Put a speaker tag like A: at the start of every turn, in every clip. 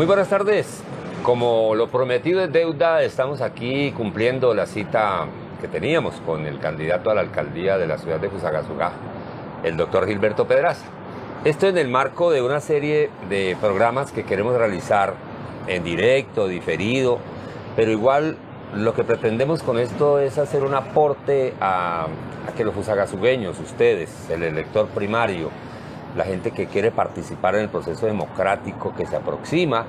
A: buenas tardes. Como lo prometido es deuda, estamos aquí cumpliendo la cita que teníamos con el candidato a la alcaldía de la ciudad de Fusagasugá, el doctor Gilberto Pedraza. Esto en el marco de una serie de programas que queremos realizar en directo, diferido, pero igual lo que pretendemos con esto es hacer un aporte a que los fusagasugueños, ustedes, el elector primario, la gente que quiere participar en el proceso democrático que se aproxima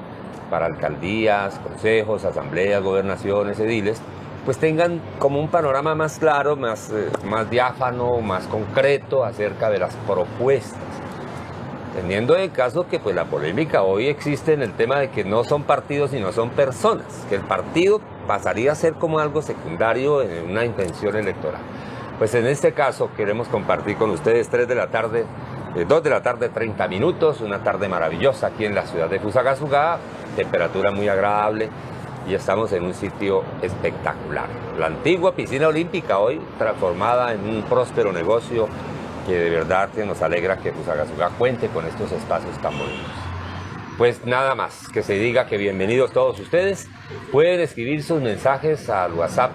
A: para alcaldías, consejos, asambleas, gobernaciones, ediles, pues tengan como un panorama más claro, más diáfano, más concreto acerca de las propuestas. Teniendo en caso que pues la polémica hoy existe en el tema de que no son partidos sino son personas, que el partido pasaría a ser como algo secundario en una intención electoral. Pues en este caso queremos compartir con ustedes 2 de la tarde, 30 minutos, una tarde maravillosa aquí en la ciudad de Fusagasugá, temperatura muy agradable y estamos en un sitio espectacular. La antigua piscina olímpica hoy transformada en un próspero negocio que de verdad que nos alegra que Fusagasugá cuente con estos espacios tan bonitos. Pues nada más, que se diga que bienvenidos todos ustedes. Pueden escribir sus mensajes al WhatsApp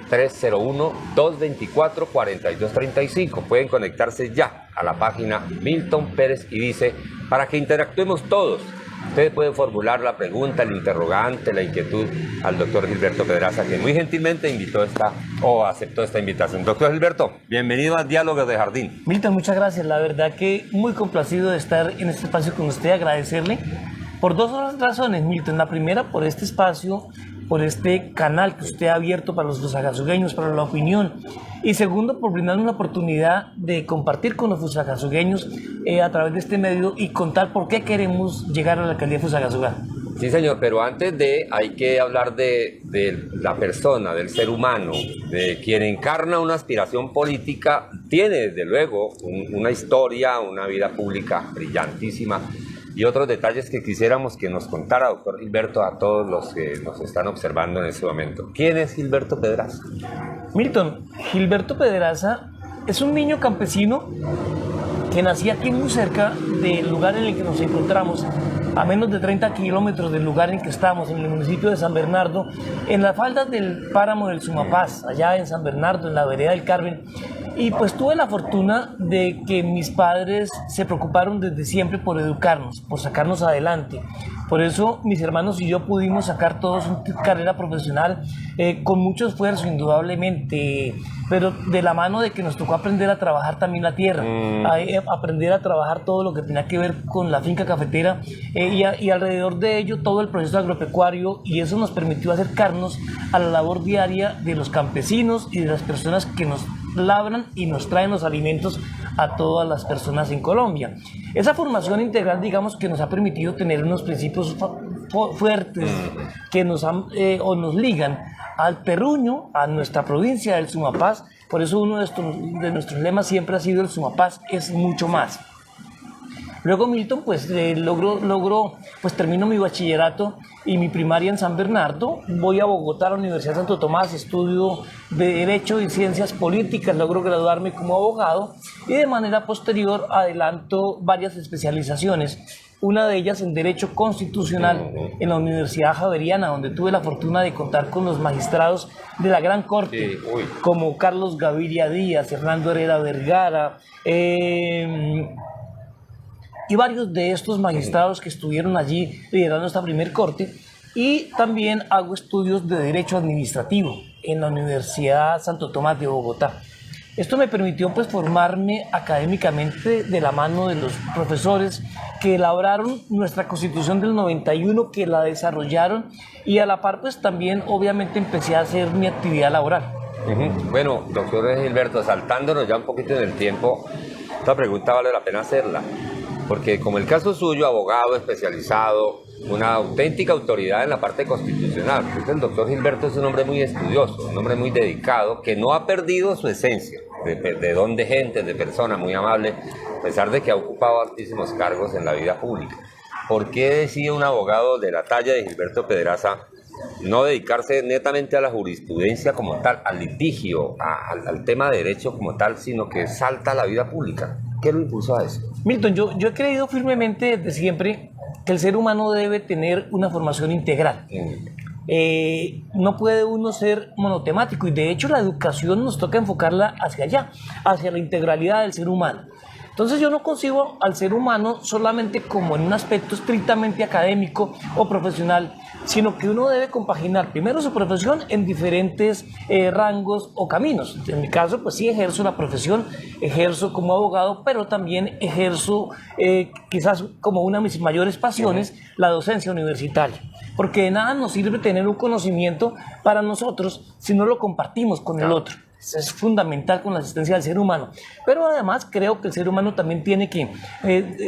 A: 301-224-4235. Pueden conectarse ya a la página Milton Pérez y dice, para que interactuemos todos. Ustedes pueden formular la pregunta, el interrogante, la inquietud al doctor Gilberto Pedraza, que muy gentilmente aceptó esta invitación. Doctor Gilberto, bienvenido a Diálogos de Jardín.
B: Milton, muchas gracias. La verdad que muy complacido de estar en este espacio con usted, agradecerle por dos razones, Milton. La primera, por este espacio, por este canal que usted ha abierto para los fusagasugueños, para la opinión. Y segundo, por brindarnos una oportunidad de compartir con los fusagasugueños a través de este medio y contar por qué queremos llegar a la alcaldía de Fusagasugá.
A: Sí, señor, pero antes hay que hablar de la persona, del ser humano, de quien encarna una aspiración política, tiene desde luego una historia, una vida pública brillantísima y otros detalles que quisiéramos que nos contara, doctor Gilberto, a todos los que nos están observando en este momento. ¿Quién es Gilberto Pedraza?
B: Milton, Gilberto Pedraza es un niño campesino que nacía aquí muy cerca del lugar en el que nos encontramos, a menos de 30 kilómetros del lugar en que estamos, en el municipio de San Bernardo, en las faldas del páramo del Sumapaz, allá en San Bernardo, en la vereda del Carmen. Y pues tuve la fortuna de que mis padres se preocuparon desde siempre por educarnos, por sacarnos adelante. Por eso mis hermanos y yo pudimos sacar todos una carrera profesional con mucho esfuerzo, indudablemente, pero de la mano de que nos tocó aprender a trabajar también la tierra, aprender a trabajar todo lo que tenía que ver con la finca cafetera y alrededor de ello todo el proceso agropecuario, y eso nos permitió acercarnos a la labor diaria de los campesinos y de las personas que nos labran y nos traen los alimentos a todas las personas en Colombia. Esa formación integral, digamos, que nos ha permitido tener unos principios fuertes que nos ligan al terruño, a nuestra provincia del Sumapaz. Por eso uno de nuestros lemas siempre ha sido: el Sumapaz es mucho más. Luego, Milton, pues termino mi bachillerato y mi primaria en San Bernardo. Voy a Bogotá, a la Universidad de Santo Tomás, estudio de Derecho y Ciencias Políticas, logro graduarme como abogado y de manera posterior adelanto varias especializaciones. Una de ellas en Derecho Constitucional en la Universidad Javeriana, donde tuve la fortuna de contar con los magistrados de la Gran Corte, como Carlos Gaviria Díaz, Hernando Herrera Vergara, y varios de estos magistrados que estuvieron allí liderando esta primer corte. Y también hago estudios de Derecho Administrativo en la Universidad Santo Tomás de Bogotá. Esto me permitió pues formarme académicamente de la mano de los profesores que elaboraron nuestra Constitución del 91, que la desarrollaron, y a la par pues también obviamente empecé a hacer mi actividad laboral.
A: Bueno, doctor Gilberto, saltándonos ya un poquito en el tiempo, esta pregunta vale la pena hacerla, porque como el caso suyo, abogado especializado, una auténtica autoridad en la parte constitucional, pues el doctor Gilberto es un hombre muy estudioso, un hombre muy dedicado, que no ha perdido su esencia, de don de gente, de persona muy amable, a pesar de que ha ocupado altísimos cargos en la vida pública. ¿Por qué decide un abogado de la talla de Gilberto Pedraza no dedicarse netamente a la jurisprudencia como tal, al litigio, al tema de derecho como tal, sino que salta a la vida pública? ¿Qué lo impulsó a eso?
B: Milton, yo he creído firmemente desde siempre que el ser humano debe tener una formación integral. No puede uno ser monotemático y de hecho la educación nos toca enfocarla hacia allá, hacia la integralidad del ser humano. Entonces yo no concibo al ser humano solamente como en un aspecto estrictamente académico o profesional, sino que uno debe compaginar primero su profesión en diferentes rangos o caminos. En mi caso, pues sí ejerzo la profesión, ejerzo como abogado, pero también ejerzo quizás como una de mis mayores pasiones, la docencia universitaria. Porque de nada nos sirve tener un conocimiento para nosotros si no lo compartimos con el otro. Eso es fundamental con la asistencia del ser humano. Pero además creo que el ser humano también tiene que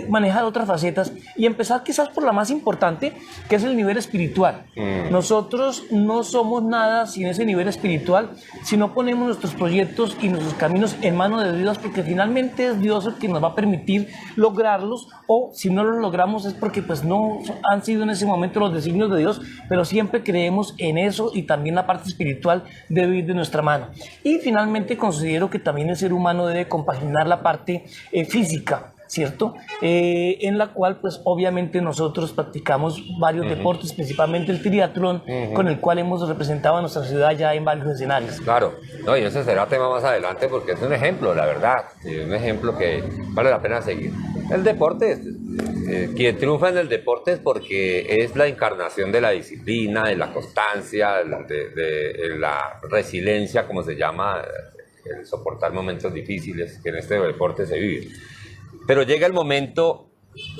B: manejar otras facetas y empezar quizás por la más importante, que es el nivel espiritual. Nosotros no somos nada sin ese nivel espiritual si no ponemos nuestros proyectos y nuestros caminos en manos de Dios, porque finalmente es Dios el que nos va a permitir lograrlos, o si no los logramos es porque pues no han sido en ese momento los designios de Dios, pero siempre creemos en eso y también la parte espiritual debe ir de nuestra mano. Y finalmente considero que también el ser humano debe compaginar la parte física, ¿cierto? En la cual pues obviamente nosotros practicamos varios deportes, principalmente el triatlón, con el cual hemos representado a nuestra ciudad ya en varios escenarios.
A: Claro, no, y ese será tema más adelante porque es un ejemplo, la verdad, un ejemplo que vale la pena seguir. El deporte, quien triunfa en el deporte es porque es la encarnación de la disciplina, de la constancia, de la resiliencia, como se llama, el soportar momentos difíciles que en este deporte se vive. Pero llega el momento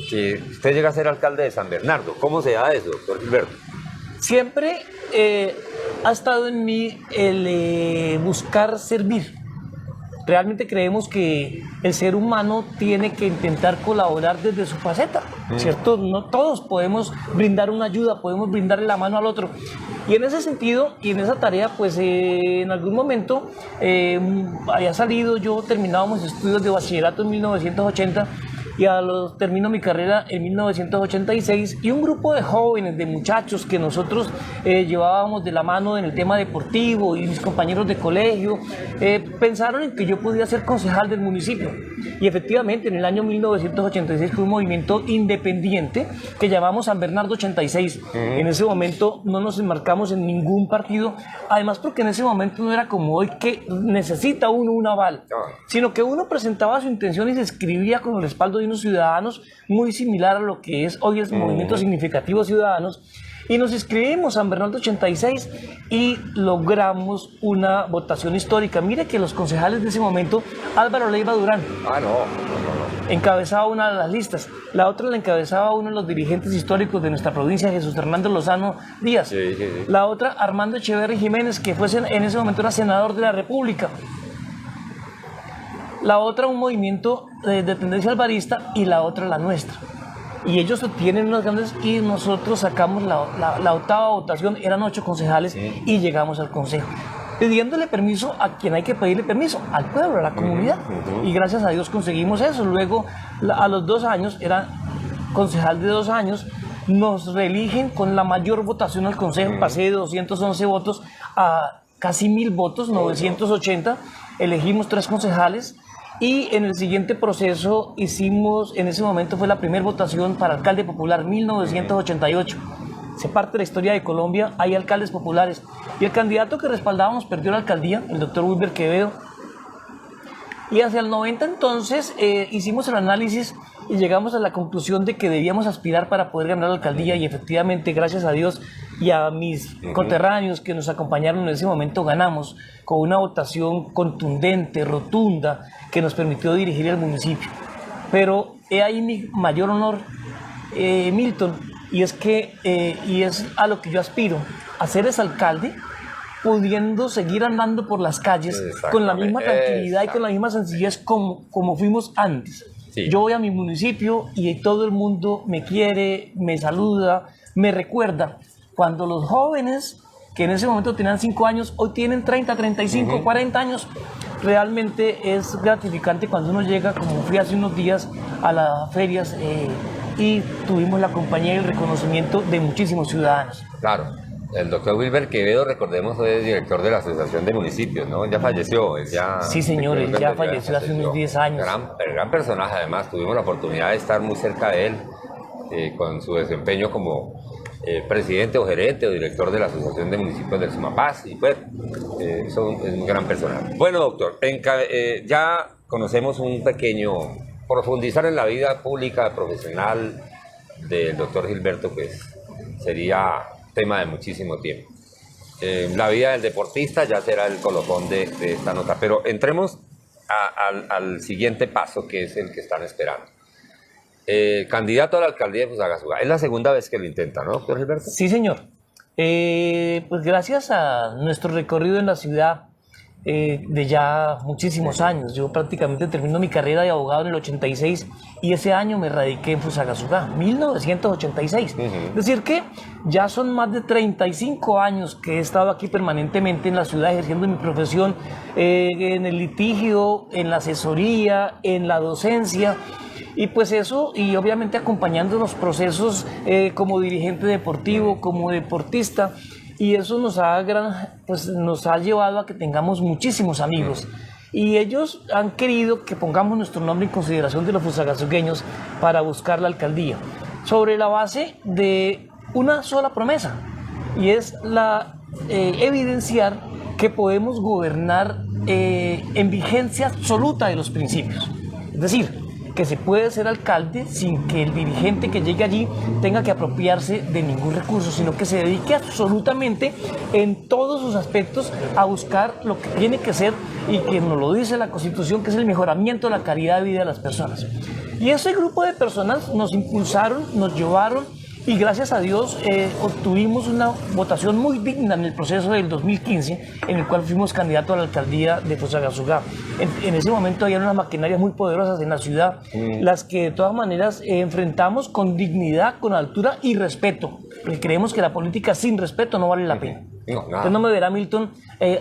A: que usted llega a ser alcalde de San Bernardo. ¿Cómo se da eso, doctor Gilberto?
B: Siempre ha estado en mí el buscar servir. Realmente creemos que el ser humano tiene que intentar colaborar desde su faceta, ¿cierto? No todos podemos brindar una ayuda, podemos brindarle la mano al otro. Y en ese sentido, y en esa tarea, pues en algún momento había salido, yo terminaba mis estudios de bachillerato en 1980 y termino mi carrera en 1986 y un grupo de jóvenes, de muchachos que nosotros llevábamos de la mano en el tema deportivo y mis compañeros de colegio pensaron en que yo podía ser concejal del municipio y efectivamente en el año 1986 fue un movimiento independiente que llamamos San Bernardo 86. En ese momento no nos enmarcamos en ningún partido, además porque en ese momento no era como hoy que necesita uno un aval, sino que uno presentaba su intención y se escribía con el respaldo de unos ciudadanos muy similar a lo que es hoy el Movimiento Significativo Ciudadanos, y nos inscribimos a San Bernardo 86 y logramos una votación histórica. Mire que los concejales de ese momento, Álvaro Leiva Durán, encabezaba una de las listas, la otra la encabezaba uno de los dirigentes históricos de nuestra provincia, Jesús Fernando Lozano Díaz, la otra Armando Echeverri Jiménez, que fue en ese momento era senador de la República, la otra un movimiento de tendencia alvarista y la otra la nuestra. Y ellos obtienen unas grandes y nosotros sacamos la octava votación, eran 8 concejales y llegamos al consejo. Pidiéndole permiso a quien hay que pedirle permiso, al pueblo, a la comunidad. Y gracias a Dios conseguimos eso. Luego, a los 2 años, era concejal de 2 años, nos reeligen con la mayor votación al consejo, pasé de 211 votos a casi 1000 votos, 980, elegimos 3 concejales. Y en el siguiente proceso hicimos, en ese momento fue la primera votación para alcalde popular, 1988. Se parte de la historia de Colombia, hay alcaldes populares. Y el candidato que respaldábamos perdió la alcaldía, el doctor Wilber Quevedo. Y hacia el 90 entonces hicimos el análisis y llegamos a la conclusión de que debíamos aspirar para poder ganar la alcaldía y efectivamente, gracias a Dios y a mis conterráneos que nos acompañaron en ese momento, ganamos con una votación contundente, rotunda, que nos permitió dirigir el municipio. Pero he ahí mi mayor honor, Milton, y es que y es a lo que yo aspiro, a ser ese alcalde, pudiendo seguir andando por las calles con la misma tranquilidad y con la misma sencillez como fuimos antes. Sí. Yo voy a mi municipio y todo el mundo me quiere, me saluda, me recuerda. Cuando los jóvenes, que en ese momento tenían 5 años, hoy tienen 30, 35, 40 años, realmente es gratificante cuando uno llega, como fui hace unos días, a las ferias y tuvimos la compañía y el reconocimiento de muchísimos ciudadanos.
A: Claro. El doctor Wilber Quevedo, recordemos, es director de la Asociación de Municipios, ¿no? Ya falleció.
B: Sí, señor, él ya falleció hace unos 10 años.
A: Gran personaje, además. Tuvimos la oportunidad de estar muy cerca de él. con su desempeño como presidente o gerente o director de la Asociación de Municipios del Sumapaz, y pues es un gran personaje. Bueno, doctor, ya conocemos un pequeño, profundizar en la vida pública, profesional del doctor Gilberto, pues sería tema de muchísimo tiempo. La vida del deportista ya será el colofón de esta nota, pero entremos al siguiente paso, que es el que están esperando. Candidato a la alcaldía de Fusagasugá. Es la segunda vez que lo intenta, ¿no, doctor Gilberto?
B: Sí, señor. Pues gracias a nuestro recorrido en la ciudad de ya muchísimos años. Yo prácticamente termino mi carrera de abogado en el 86 y ese año me radiqué en Fusagasugá, 1986. Es decir que ya son más de 35 años que he estado aquí permanentemente en la ciudad ejerciendo mi profesión en el litigio, en la asesoría, en la docencia. Y pues eso, y obviamente acompañando los procesos como dirigente deportivo, como deportista, y eso nos ha llevado a que tengamos muchísimos amigos. Y ellos han querido que pongamos nuestro nombre en consideración de los fusagasugueños para buscar la alcaldía, sobre la base de una sola promesa, y es la evidenciar que podemos gobernar en vigencia absoluta de los principios. Es decir, que se puede ser alcalde sin que el dirigente que llegue allí tenga que apropiarse de ningún recurso, sino que se dedique absolutamente en todos sus aspectos a buscar lo que tiene que ser y que nos lo dice la Constitución, que es el mejoramiento de la calidad de vida de las personas. Y ese grupo de personas nos impulsaron, nos llevaron, y gracias a Dios obtuvimos una votación muy digna en el proceso del 2015, en el cual fuimos candidatos a la alcaldía de Fusagasugá. En ese momento había unas maquinarias muy poderosas en la ciudad, las que de todas maneras enfrentamos con dignidad, con altura y respeto, porque creemos que la política sin respeto no vale la pena.
A: No,
B: Usted no me verá, Milton,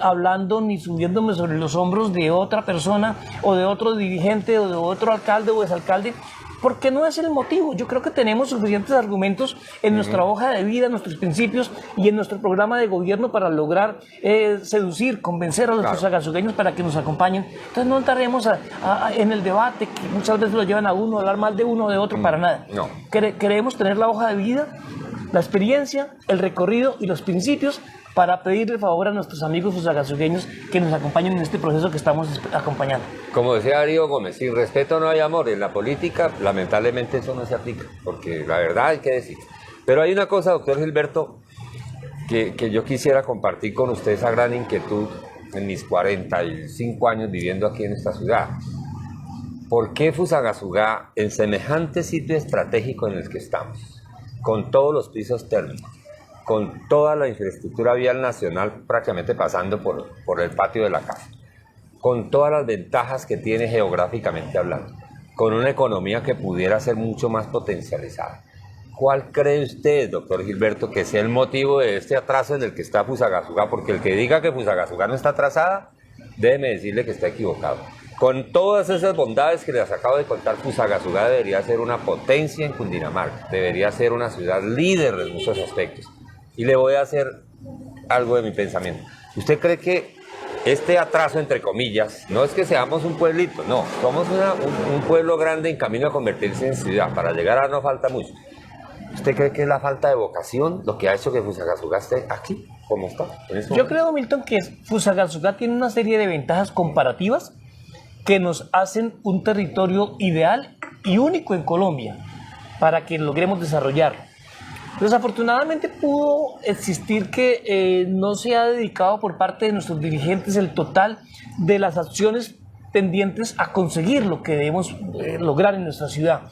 B: hablando ni subiéndome sobre los hombros de otra persona o de otro dirigente o de otro alcalde o exalcalde, porque no es el motivo. Yo creo que tenemos suficientes argumentos en nuestra hoja de vida, en nuestros principios y en nuestro programa de gobierno para lograr seducir, convencer a los fusagasugueños para que nos acompañen. Entonces no entraremos en el debate que muchas veces lo llevan a uno a hablar mal de uno o de otro, para nada.
A: No.
B: Queremos tener la hoja de vida, la experiencia, el recorrido y los principios para pedirle favor a nuestros amigos fusagasugueños que nos acompañen en este proceso que estamos acompañando.
A: Como decía Darío Gómez, sin respeto no hay amor. En la política, lamentablemente, eso no se aplica, porque la verdad hay que decir. Pero hay una cosa, doctor Gilberto, que yo quisiera compartir con usted, esa gran inquietud en mis 45 años viviendo aquí en esta ciudad. ¿Por qué Fusagasugá, en semejante sitio estratégico en el que estamos, con todos los pisos térmicos, con toda la infraestructura vial nacional prácticamente pasando por el patio de la casa, con todas las ventajas que tiene geográficamente hablando, con una economía que pudiera ser mucho más potencializada? ¿Cuál cree usted, doctor Gilberto, que sea el motivo de este atraso en el que está Fusagasugá? Porque el que diga que Fusagasugá no está atrasada, déjeme decirle que está equivocado. Con todas esas bondades que les acabo de contar, Fusagasugá debería ser una potencia en Cundinamarca, debería ser una ciudad líder en muchos aspectos. Y le voy a hacer algo de mi pensamiento. ¿Usted cree que este atraso, entre comillas, no es que seamos un pueblito, no, somos un pueblo grande en camino a convertirse en ciudad? Para llegar a no falta mucho. ¿Usted cree que es la falta de vocación lo que ha hecho que Fusagasugá esté aquí, como está?
B: Yo creo, Milton, que Fusagasugá tiene una serie de ventajas comparativas que nos hacen un territorio ideal y único en Colombia para que logremos desarrollarlo. Desafortunadamente pudo existir que no se ha dedicado por parte de nuestros dirigentes el total de las acciones tendientes a conseguir lo que debemos lograr en nuestra ciudad.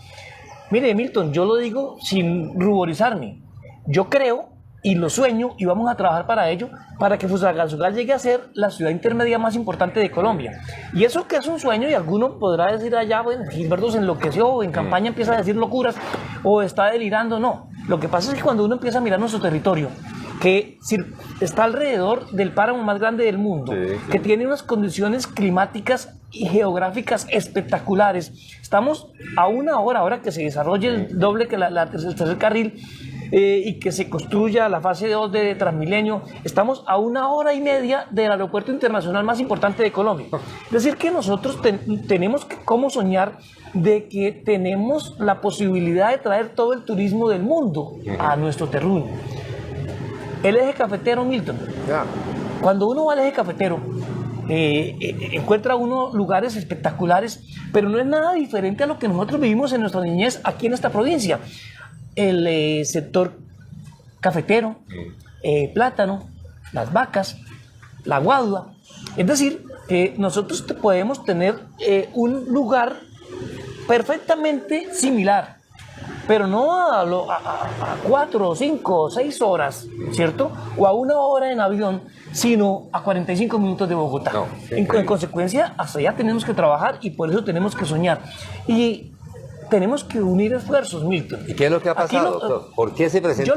B: Mire, Milton, yo lo digo sin ruborizarme. Yo creo y lo sueño y vamos a trabajar para ello, para que Fusagasugá llegue a ser la ciudad intermedia más importante de Colombia. Y eso que es un sueño, y alguno podrá decir allá, bueno, Gilberto se enloqueció, o en campaña empieza a decir locuras, o está delirando. No, lo que pasa es que cuando uno empieza a mirar nuestro territorio, que está alrededor del páramo más grande del mundo, que tiene unas condiciones climáticas y geográficas espectaculares. Estamos a una hora, ahora que se desarrolle el doble que el tercer carril, y que se construya la fase 2 de Transmilenio. Estamos a 1 hora y media del aeropuerto internacional más importante de Colombia. Es decir, que nosotros tenemos que cómo soñar de que tenemos la posibilidad de traer todo el turismo del mundo a nuestro terruño. El eje cafetero, Milton. Cuando uno va al eje cafetero, encuentra uno lugares espectaculares, pero no es nada diferente a lo que nosotros vivimos en nuestra niñez aquí en esta provincia. El sector cafetero, plátano, las vacas, la guadua. Es decir, que nosotros podemos tener un lugar perfectamente similar, pero no a 4, 5, 6 horas, ¿cierto? O a 1 hora en avión, sino a 45 minutos de Bogotá. No, en consecuencia, hasta allá tenemos que trabajar y por eso tenemos que soñar. Y tenemos que unir esfuerzos, Milton.
A: ¿Y qué es lo que ha pasado, doctor? ¿Por qué se presenta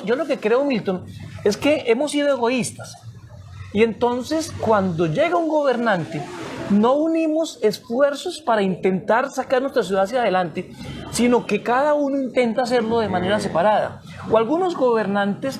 B: yo lo que creo, Milton, es que hemos sido egoístas. Y entonces, cuando llega un gobernante, no unimos esfuerzos para intentar sacar nuestra ciudad hacia adelante, sino que cada uno intenta hacerlo de manera separada. O algunos gobernantes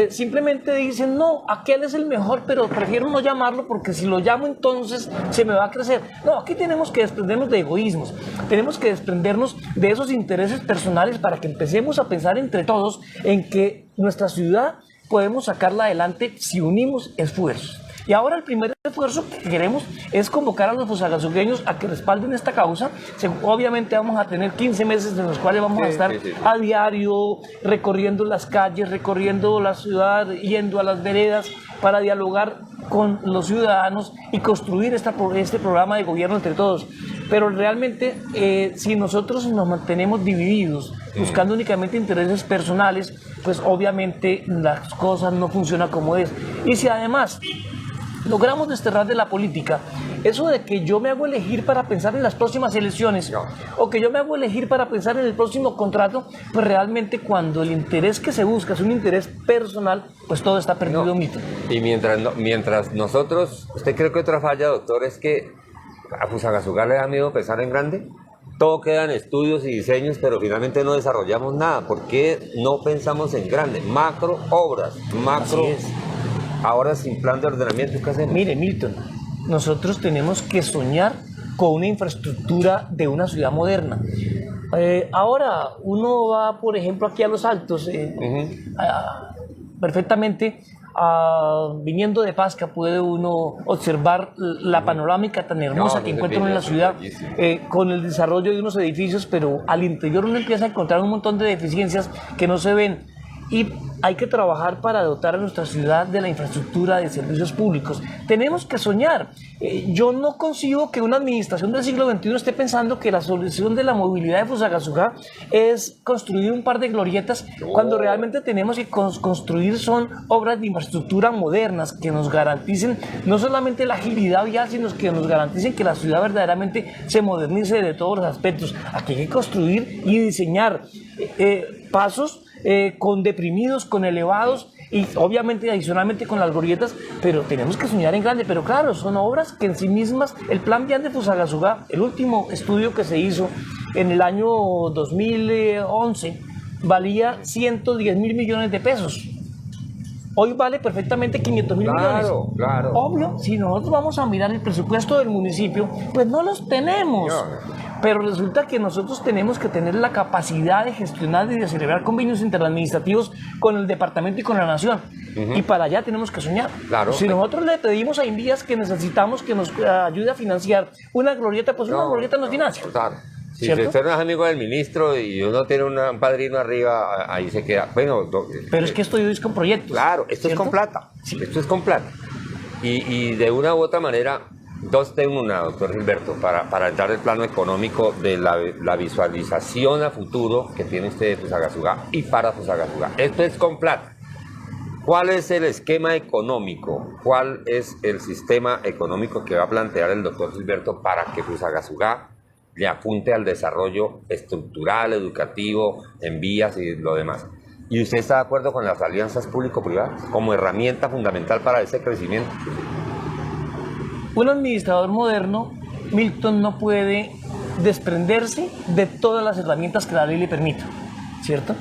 B: simplemente dicen, no, aquel es el mejor, pero prefiero no llamarlo porque si lo llamo entonces se me va a crecer. No, aquí tenemos que desprendernos de egoísmos, tenemos que desprendernos de esos intereses personales para que empecemos a pensar entre todos en que nuestra ciudad podemos sacarla adelante si unimos esfuerzos. Y ahora el primer esfuerzo que queremos es convocar a los fusagasugueños a que respalden esta causa. Obviamente vamos a tener 15 meses en los cuales vamos a estar a diario recorriendo las calles, recorriendo la ciudad, yendo a las veredas para dialogar con los ciudadanos y construir este programa de gobierno entre todos. Pero realmente si nosotros nos mantenemos divididos, buscando únicamente intereses personales, pues obviamente las cosas no funcionan como es. Y si además logramos desterrar de la política eso de que yo me hago elegir para pensar en las próximas elecciones o que yo me hago elegir para pensar en el próximo contrato, pues realmente cuando el interés que se busca es un interés personal, pues todo está perdido, Milton.
A: Y mientras nosotros, ¿usted cree que otra falla, doctor, es que a Fusagasugá le da miedo pensar en grande? Todo queda en estudios y diseños, pero finalmente no desarrollamos nada. ¿Por qué no pensamos en grande? Macro obras, macro. Así es. Ahora sin plan de ordenamiento, ¿qué hacemos?
B: Mire, Milton, nosotros tenemos que soñar con una infraestructura de una ciudad moderna. Ahora uno va, por ejemplo, aquí a Los Altos, perfectamente, viniendo de Pasca puede uno observar la panorámica tan hermosa que encuentra uno en la ciudad, con el desarrollo de unos edificios, pero al interior uno empieza a encontrar un montón de deficiencias que no se ven. Y hay que trabajar para dotar a nuestra ciudad de la infraestructura de servicios públicos. Tenemos que soñar. Yo no concibo que una administración del siglo XXI esté pensando que la solución de la movilidad de Fusagasugá es construir un par de glorietas, cuando realmente tenemos que construir son obras de infraestructura modernas que nos garanticen no solamente la agilidad vial, sino que nos garanticen que la ciudad verdaderamente se modernice de todos los aspectos. Aquí hay que construir y diseñar pasos con deprimidos, con elevados y obviamente adicionalmente con las glorietas, pero tenemos que soñar en grande. Pero claro, son obras que en sí mismas, el plan vial de Fusagasugá, el último estudio que se hizo en el año 2011, valía 110 mil millones de pesos. Hoy vale perfectamente 500 mil millones.
A: Claro.
B: Obvio, si nosotros vamos a mirar el presupuesto del municipio, pues no los tenemos. Pero resulta que nosotros tenemos que tener la capacidad de gestionar y de celebrar convenios interadministrativos con el departamento y con la nación. Y para allá tenemos que soñar.
A: Claro.
B: Si nosotros le pedimos a Invías que necesitamos que nos ayude a financiar una glorieta, pues una glorieta nos financia.
A: Claro. Si usted no es amigo del ministro y uno tiene un padrino arriba, ahí se queda. Bueno,
B: pero es que esto es con proyectos.
A: Claro, esto es con plata. Sí. Esto es con plata. Y de una u otra manera, dos tengo una, doctor Gilberto, para entrar el plano económico de la visualización a futuro que tiene usted de Fusagasugá y para Fusagasugá. Esto es con plata. ¿Cuál es el esquema económico? ¿Cuál es el sistema económico que va a plantear el doctor Gilberto para que Fusagasugá le apunte al desarrollo estructural, educativo, en vías y lo demás? ¿Y usted está de acuerdo con las alianzas público-privadas como herramienta fundamental para ese crecimiento?
B: Un administrador moderno, Milton, no puede desprenderse de todas las herramientas que la ley le permita, ¿cierto?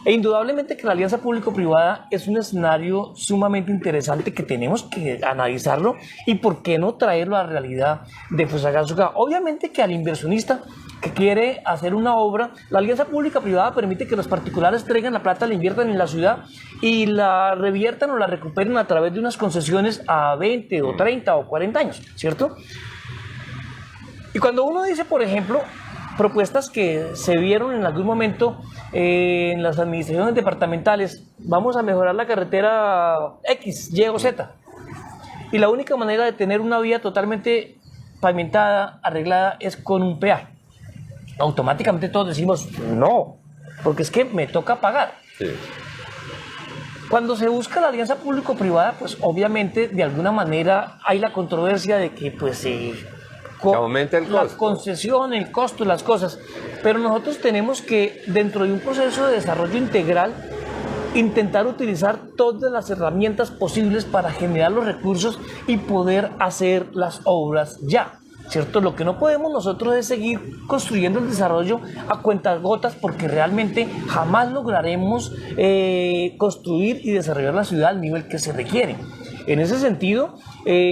B: E indudablemente que la alianza público-privada es un escenario sumamente interesante que tenemos que analizarlo y por qué no traerlo a la realidad de Fusagasugá. Obviamente que al inversionista que quiere hacer una obra, la alianza pública-privada permite que los particulares traigan la plata, la inviertan en la ciudad y la reviertan o la recuperen a través de unas concesiones a 20 o 30 o 40 años, ¿cierto? Y cuando uno dice, por ejemplo, propuestas que se vieron en algún momento en las administraciones departamentales, vamos a mejorar la carretera X, Y o Z. Y la única manera de tener una vía totalmente pavimentada, arreglada, es con un peaje. Automáticamente todos decimos, no, porque es que me toca pagar.
A: Sí.
B: Cuando se busca la alianza público-privada, pues obviamente de alguna manera hay la controversia de que pues
A: que aumente el costo.
B: La concesión, el costo, las cosas. Pero nosotros tenemos que, dentro de un proceso de desarrollo integral, intentar utilizar todas las herramientas posibles para generar los recursos y poder hacer las obras ya, ¿cierto? Lo que no podemos nosotros es seguir construyendo el desarrollo a cuentagotas porque realmente jamás lograremos construir y desarrollar la ciudad al nivel que se requiere. En ese sentido,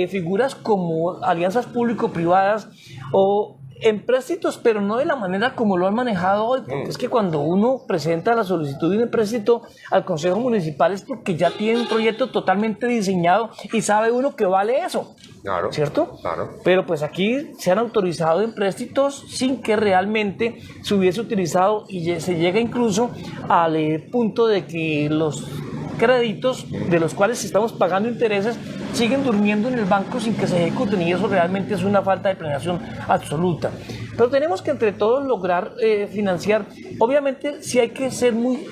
B: figuras como alianzas público-privadas o empréstitos, pero no de la manera como lo han manejado hoy, porque es que cuando uno presenta la solicitud de un empréstito al Consejo Municipal es porque ya tiene un proyecto totalmente diseñado y sabe uno que vale eso,
A: claro,
B: ¿cierto?
A: Claro.
B: Pero pues aquí se han autorizado empréstitos sin que realmente se hubiese utilizado y se llega incluso al punto de que los créditos de los cuales estamos pagando intereses siguen durmiendo en el banco sin que se ejecuten y eso realmente es una falta de planeación absoluta. Pero tenemos que entre todos lograr financiar. Obviamente sí hay que ser muy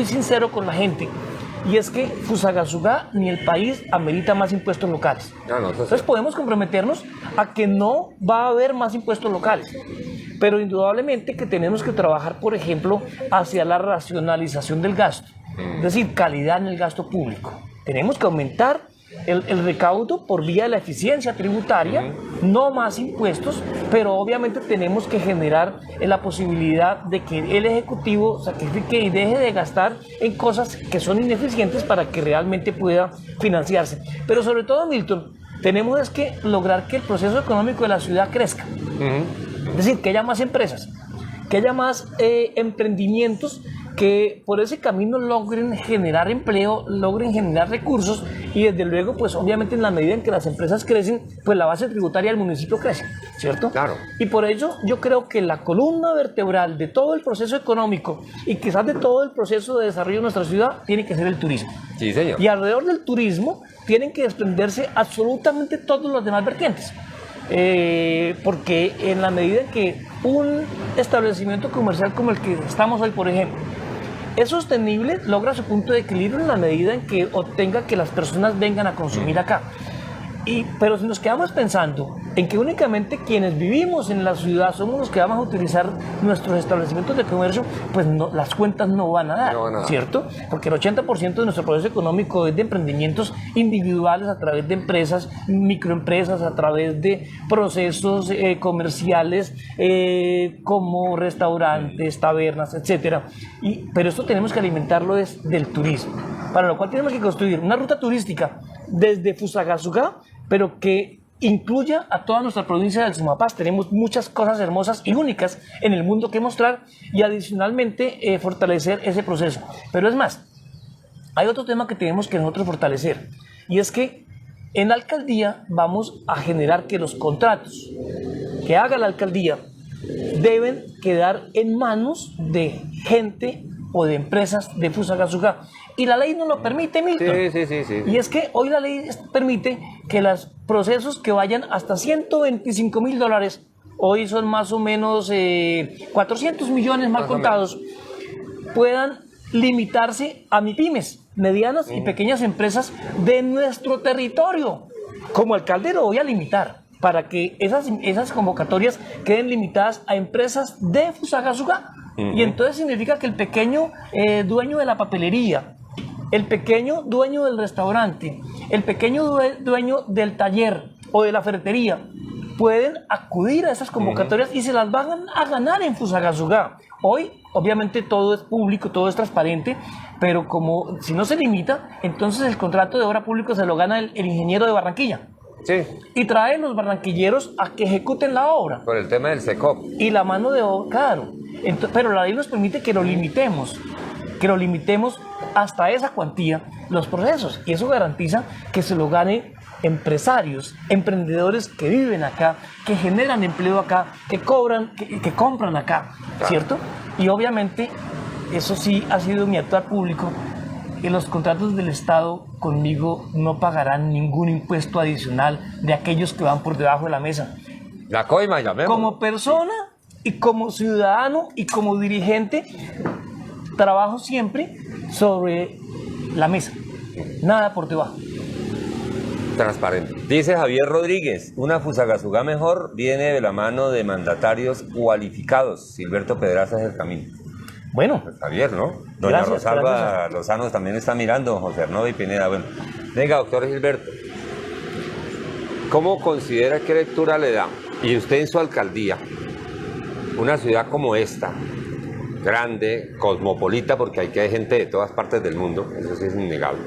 B: sincero con la gente y es que Fusagasugá ni el país amerita más impuestos locales. Entonces podemos comprometernos a que no va a haber más impuestos locales. Pero indudablemente que tenemos que trabajar, por ejemplo, hacia la racionalización del gasto. Es decir, calidad en el gasto público. Tenemos que aumentar el recaudo por vía de la eficiencia tributaria, no más impuestos, pero obviamente tenemos que generar la posibilidad de que el Ejecutivo sacrifique y deje de gastar en cosas que son ineficientes para que realmente pueda financiarse. Pero sobre todo, Milton, tenemos que lograr que el proceso económico de la ciudad crezca. Es decir, que haya más empresas, que haya más emprendimientos que por ese camino logren generar empleo, logren generar recursos y desde luego, pues obviamente en la medida en que las empresas crecen, pues la base tributaria del municipio crece, ¿cierto?
A: Claro.
B: Y por ello yo creo que la columna vertebral de todo el proceso económico y quizás de todo el proceso de desarrollo de nuestra ciudad tiene que ser el turismo.
A: Sí, señor.
B: Y alrededor del turismo tienen que desprenderse absolutamente todos los demás vertientes. Porque en la medida en que un establecimiento comercial como el que estamos hoy, por ejemplo, es sostenible, logra su punto de equilibrio en la medida en que obtenga que las personas vengan a consumir acá. Pero si nos quedamos pensando en que únicamente quienes vivimos en la ciudad somos los que vamos a utilizar nuestros establecimientos de comercio, pues no, las cuentas no van a dar, ¿cierto? Porque el 80% de nuestro proceso económico es de emprendimientos individuales a través de empresas, microempresas, a través de procesos comerciales como restaurantes, tabernas, etc. Pero esto tenemos que alimentarlo del turismo, para lo cual tenemos que construir una ruta turística desde Fusagasugá, pero que incluya a toda nuestra provincia del Sumapaz. Tenemos muchas cosas hermosas y únicas en el mundo que mostrar y adicionalmente fortalecer ese proceso. Pero es más, hay otro tema que tenemos que nosotros fortalecer y es que en la alcaldía vamos a generar que los contratos que haga la alcaldía deben quedar en manos de gente o de empresas de Fusagasugá. Y la ley no lo permite, Milton.
A: Sí.
B: Y es que hoy la ley permite que los procesos que vayan hasta $125,000, hoy son más o menos 400 millones mal contados, puedan limitarse a MIPYMES, medianas y pequeñas empresas de nuestro territorio. Como alcalde lo voy a limitar para que esas convocatorias queden limitadas a empresas de Fusagasugá. Y entonces significa que el pequeño dueño de la papelería, el pequeño dueño del restaurante, el pequeño dueño del taller o de la ferretería pueden acudir a esas convocatorias y se las van a ganar en Fusagasugá. Hoy, obviamente, todo es público, todo es transparente, pero como si no se limita, entonces el contrato de obra pública se lo gana el ingeniero de Barranquilla.
A: Sí,
B: Y trae los barranquilleros a que ejecuten la obra.
A: por el tema del SECOP.
B: Y la mano de obra, claro. Pero la ley nos permite que lo limitemos hasta esa cuantía los procesos. Y eso garantiza que se lo gane empresarios, emprendedores que viven acá, que generan empleo acá, que cobran, que compran acá, ¿cierto? Y obviamente, eso sí ha sido mi actuar público. En los contratos del Estado conmigo no pagarán ningún impuesto adicional de aquellos que van por debajo de la mesa.
A: La coima, llamemos.
B: Como persona y como ciudadano y como dirigente, trabajo siempre sobre la mesa, nada por debajo.
A: Transparente. Dice Javier Rodríguez, una Fusagasugá mejor viene de la mano de mandatarios cualificados. Gilberto Pedraza es el camino.
B: Bueno,
A: Pues Javier, ¿no? Doña
B: Gracias,
A: Rosalba
B: gracias.
A: Lozano también está mirando, José Arnoldo y Pineda. Bueno, venga, doctor Gilberto, ¿cómo considera, qué lectura le da? Y usted en su alcaldía, una ciudad como esta, grande, cosmopolita, porque aquí hay gente de todas partes del mundo, eso sí es innegable.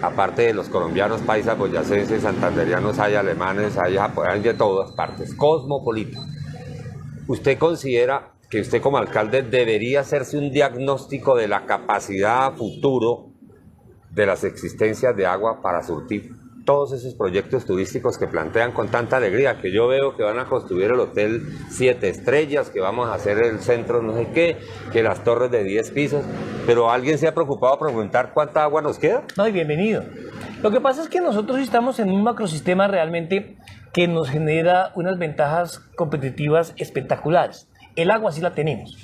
A: Aparte de los colombianos, paisas, boyacenses, santanderianos, hay alemanes, hay de todas partes, cosmopolita. ¿Usted considera que usted como alcalde debería hacerse un diagnóstico de la capacidad a futuro de las existencias de agua para surtir todos esos proyectos turísticos que plantean con tanta alegría, que yo veo que van a construir el hotel 7 estrellas, que vamos a hacer el centro no sé qué, que las torres de 10 pisos, pero alguien se ha preocupado por preguntar cuánta agua nos queda?
B: no, y bienvenido. Lo que pasa es que nosotros estamos en un macrosistema realmente que nos genera unas ventajas competitivas espectaculares. El agua sí la tenemos,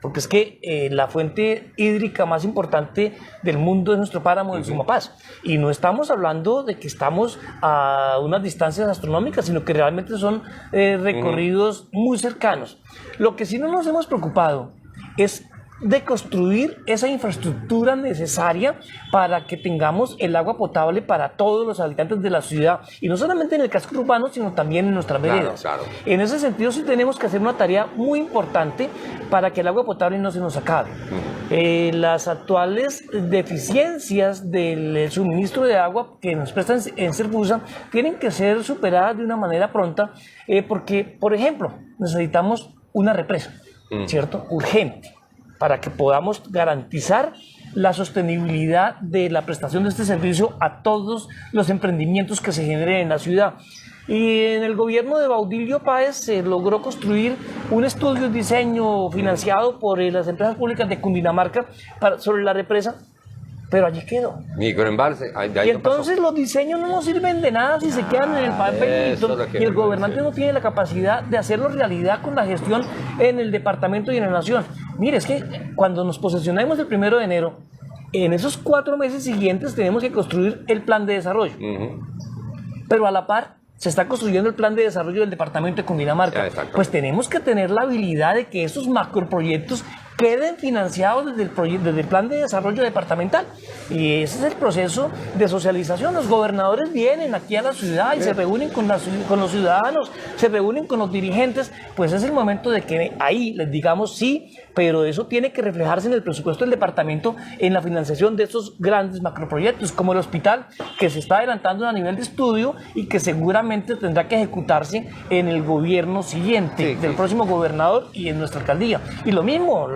B: porque es que la fuente hídrica más importante del mundo es nuestro páramo del Sumapaz. Y no estamos hablando de que estamos a unas distancias astronómicas, sino que realmente son recorridos muy cercanos. Lo que sí no nos hemos preocupado es de construir esa infraestructura necesaria para que tengamos el agua potable para todos los habitantes de la ciudad, y no solamente en el casco urbano, sino también en nuestras veredas.
A: Claro.
B: En ese sentido sí tenemos que hacer una tarea muy importante para que el agua potable no se nos acabe. Las actuales deficiencias del suministro de agua que nos prestan en Serfusa tienen que ser superadas de una manera pronta, porque, por ejemplo, necesitamos una represa, ¿cierto? Urgente, para que podamos garantizar la sostenibilidad de la prestación de este servicio a todos los emprendimientos que se generen en la ciudad. Y en el gobierno de Baudilio Páez se logró construir un estudio de diseño financiado por las empresas públicas de Cundinamarca sobre la represa, pero allí quedó.
A: Microembalse, de ahí
B: Y
A: no pasó.
B: entonces los diseños no nos sirven de nada si se quedan en el papel
A: eso es lo que
B: y el
A: yo
B: gobernante
A: decía.
B: no tiene la capacidad de hacerlo realidad con la gestión en el departamento y en la nación. Mire, es que cuando nos posesionemos el 1 de enero, en esos 4 meses siguientes tenemos que construir el plan de desarrollo. Pero a la par se está construyendo el plan de desarrollo del departamento de Cundinamarca.
A: Exacto.
B: Pues tenemos que tener la habilidad de que esos macroproyectos queden financiados desde el plan de desarrollo departamental. Y ese es el proceso de socialización. Los gobernadores vienen aquí a la ciudad y se reúnen con los ciudadanos, se reúnen con los dirigentes. Pues es el momento de que ahí les digamos sí, pero eso tiene que reflejarse en el presupuesto del departamento, en la financiación de esos grandes macroproyectos, como el hospital, que se está adelantando a nivel de estudio y que seguramente tendrá que ejecutarse en el gobierno siguiente, del próximo gobernador y en nuestra alcaldía. Y lo mismo,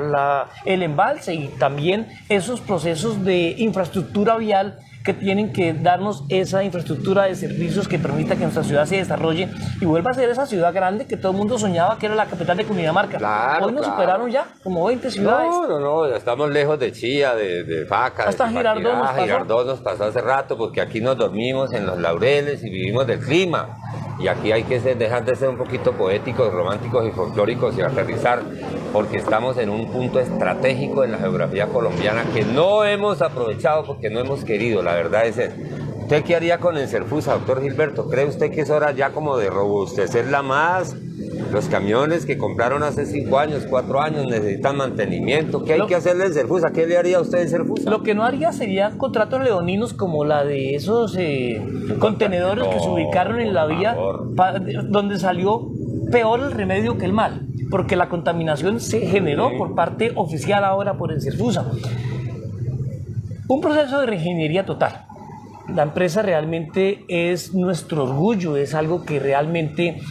B: el embalse y también esos procesos de infraestructura vial que tienen que darnos esa infraestructura de servicios que permita que nuestra ciudad se desarrolle y vuelva a ser esa ciudad grande que todo el mundo soñaba que era la capital de Cundinamarca.
A: Claro,
B: Hoy nos
A: claro.
B: superaron ya como 20 ciudades.
A: No, ya estamos lejos de Chía, de Vaca.
B: Hasta
A: de
B: Girardot nos pasó.
A: Girardot nos pasó hace rato, porque aquí nos dormimos en los laureles y vivimos del clima. Y aquí hay que dejar de ser un poquito poéticos, románticos y folclóricos y aterrizar, porque estamos en un punto estratégico en la geografía colombiana que no hemos aprovechado porque no hemos querido, la verdad es eso. ¿Usted qué haría con Enserfusa, doctor Gilberto? ¿Cree usted que es hora ya como de robustecerla más? Los camiones que compraron hace 5 años, 4 años necesitan mantenimiento. ¿Qué hay que hacerle a Enserfusa? ¿Qué le haría a usted a Enserfusa?
B: Lo que no haría serían contratos leoninos como la de esos contenedores que se ubicaron en la vía, donde salió peor el remedio que el mal. porque la contaminación se generó por parte oficial ahora por el CERFUSA. Un proceso de reingeniería total. La empresa realmente es nuestro orgullo, es algo que realmente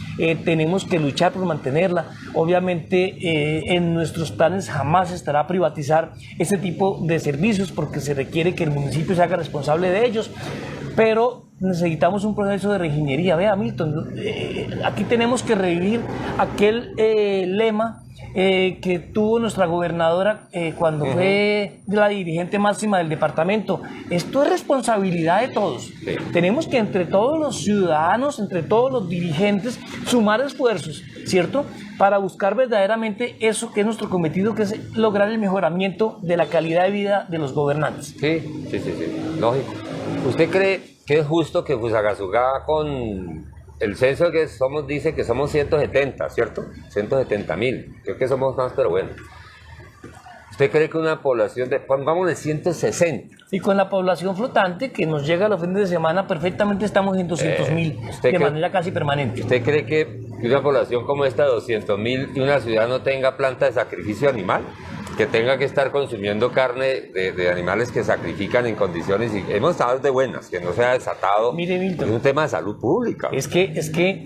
B: tenemos que luchar por mantenerla. Obviamente en nuestros planes jamás estará privatizar ese tipo de servicios porque se requiere que el municipio se haga responsable de ellos, pero necesitamos un proceso de reingeniería. Vea, Milton, aquí tenemos que revivir aquel lema que tuvo nuestra gobernadora cuando fue la dirigente máxima del departamento. Esto es responsabilidad de todos.
A: Sí.
B: Tenemos que entre todos los ciudadanos, entre todos los dirigentes, sumar esfuerzos, ¿cierto? Para buscar verdaderamente eso que es nuestro cometido, que es lograr el mejoramiento de la calidad de vida de los gobernantes.
A: Sí, lógico. ¿Usted cree que es justo que Fusagasugá, con el censo que somos, dice que somos 170, ¿cierto? 170.000, creo que somos más, pero bueno. ¿Usted cree que una población de, vamos, de 160?
B: Y con la población flotante que nos llega a los fines de semana, perfectamente estamos en 200.000 de manera casi permanente.
A: ¿Usted cree que una población como esta, 200.000, y una ciudad no tenga planta de sacrificio animal? Que tenga que estar consumiendo carne de animales que sacrifican en condiciones, y hemos estado de buenas, que no se ha desatado.
B: Mire, Milton,
A: es un tema de salud pública.
B: Es que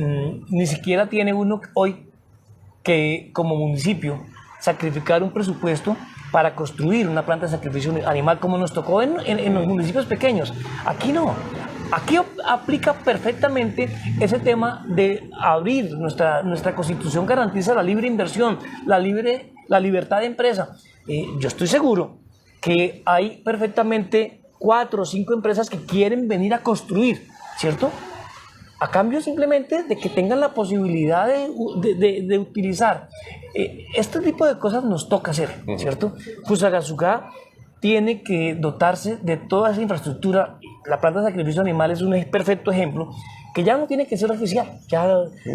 B: ni siquiera tiene uno hoy que como municipio sacrificar un presupuesto para construir una planta de sacrificio animal como nos tocó en los municipios pequeños. Aquí no. Aquí aplica perfectamente ese tema de abrir. Nuestra Constitución garantiza la libre inversión, la libertad de empresa. Yo estoy seguro que hay perfectamente 4 o 5 empresas que quieren venir a construir, ¿cierto? A cambio simplemente de que tengan la posibilidad de utilizar. Este tipo de cosas nos toca hacer, ¿cierto? Fusagasugá tiene que dotarse de toda esa infraestructura. La planta de sacrificio animal es un perfecto ejemplo, que ya no tiene que ser oficial. Ya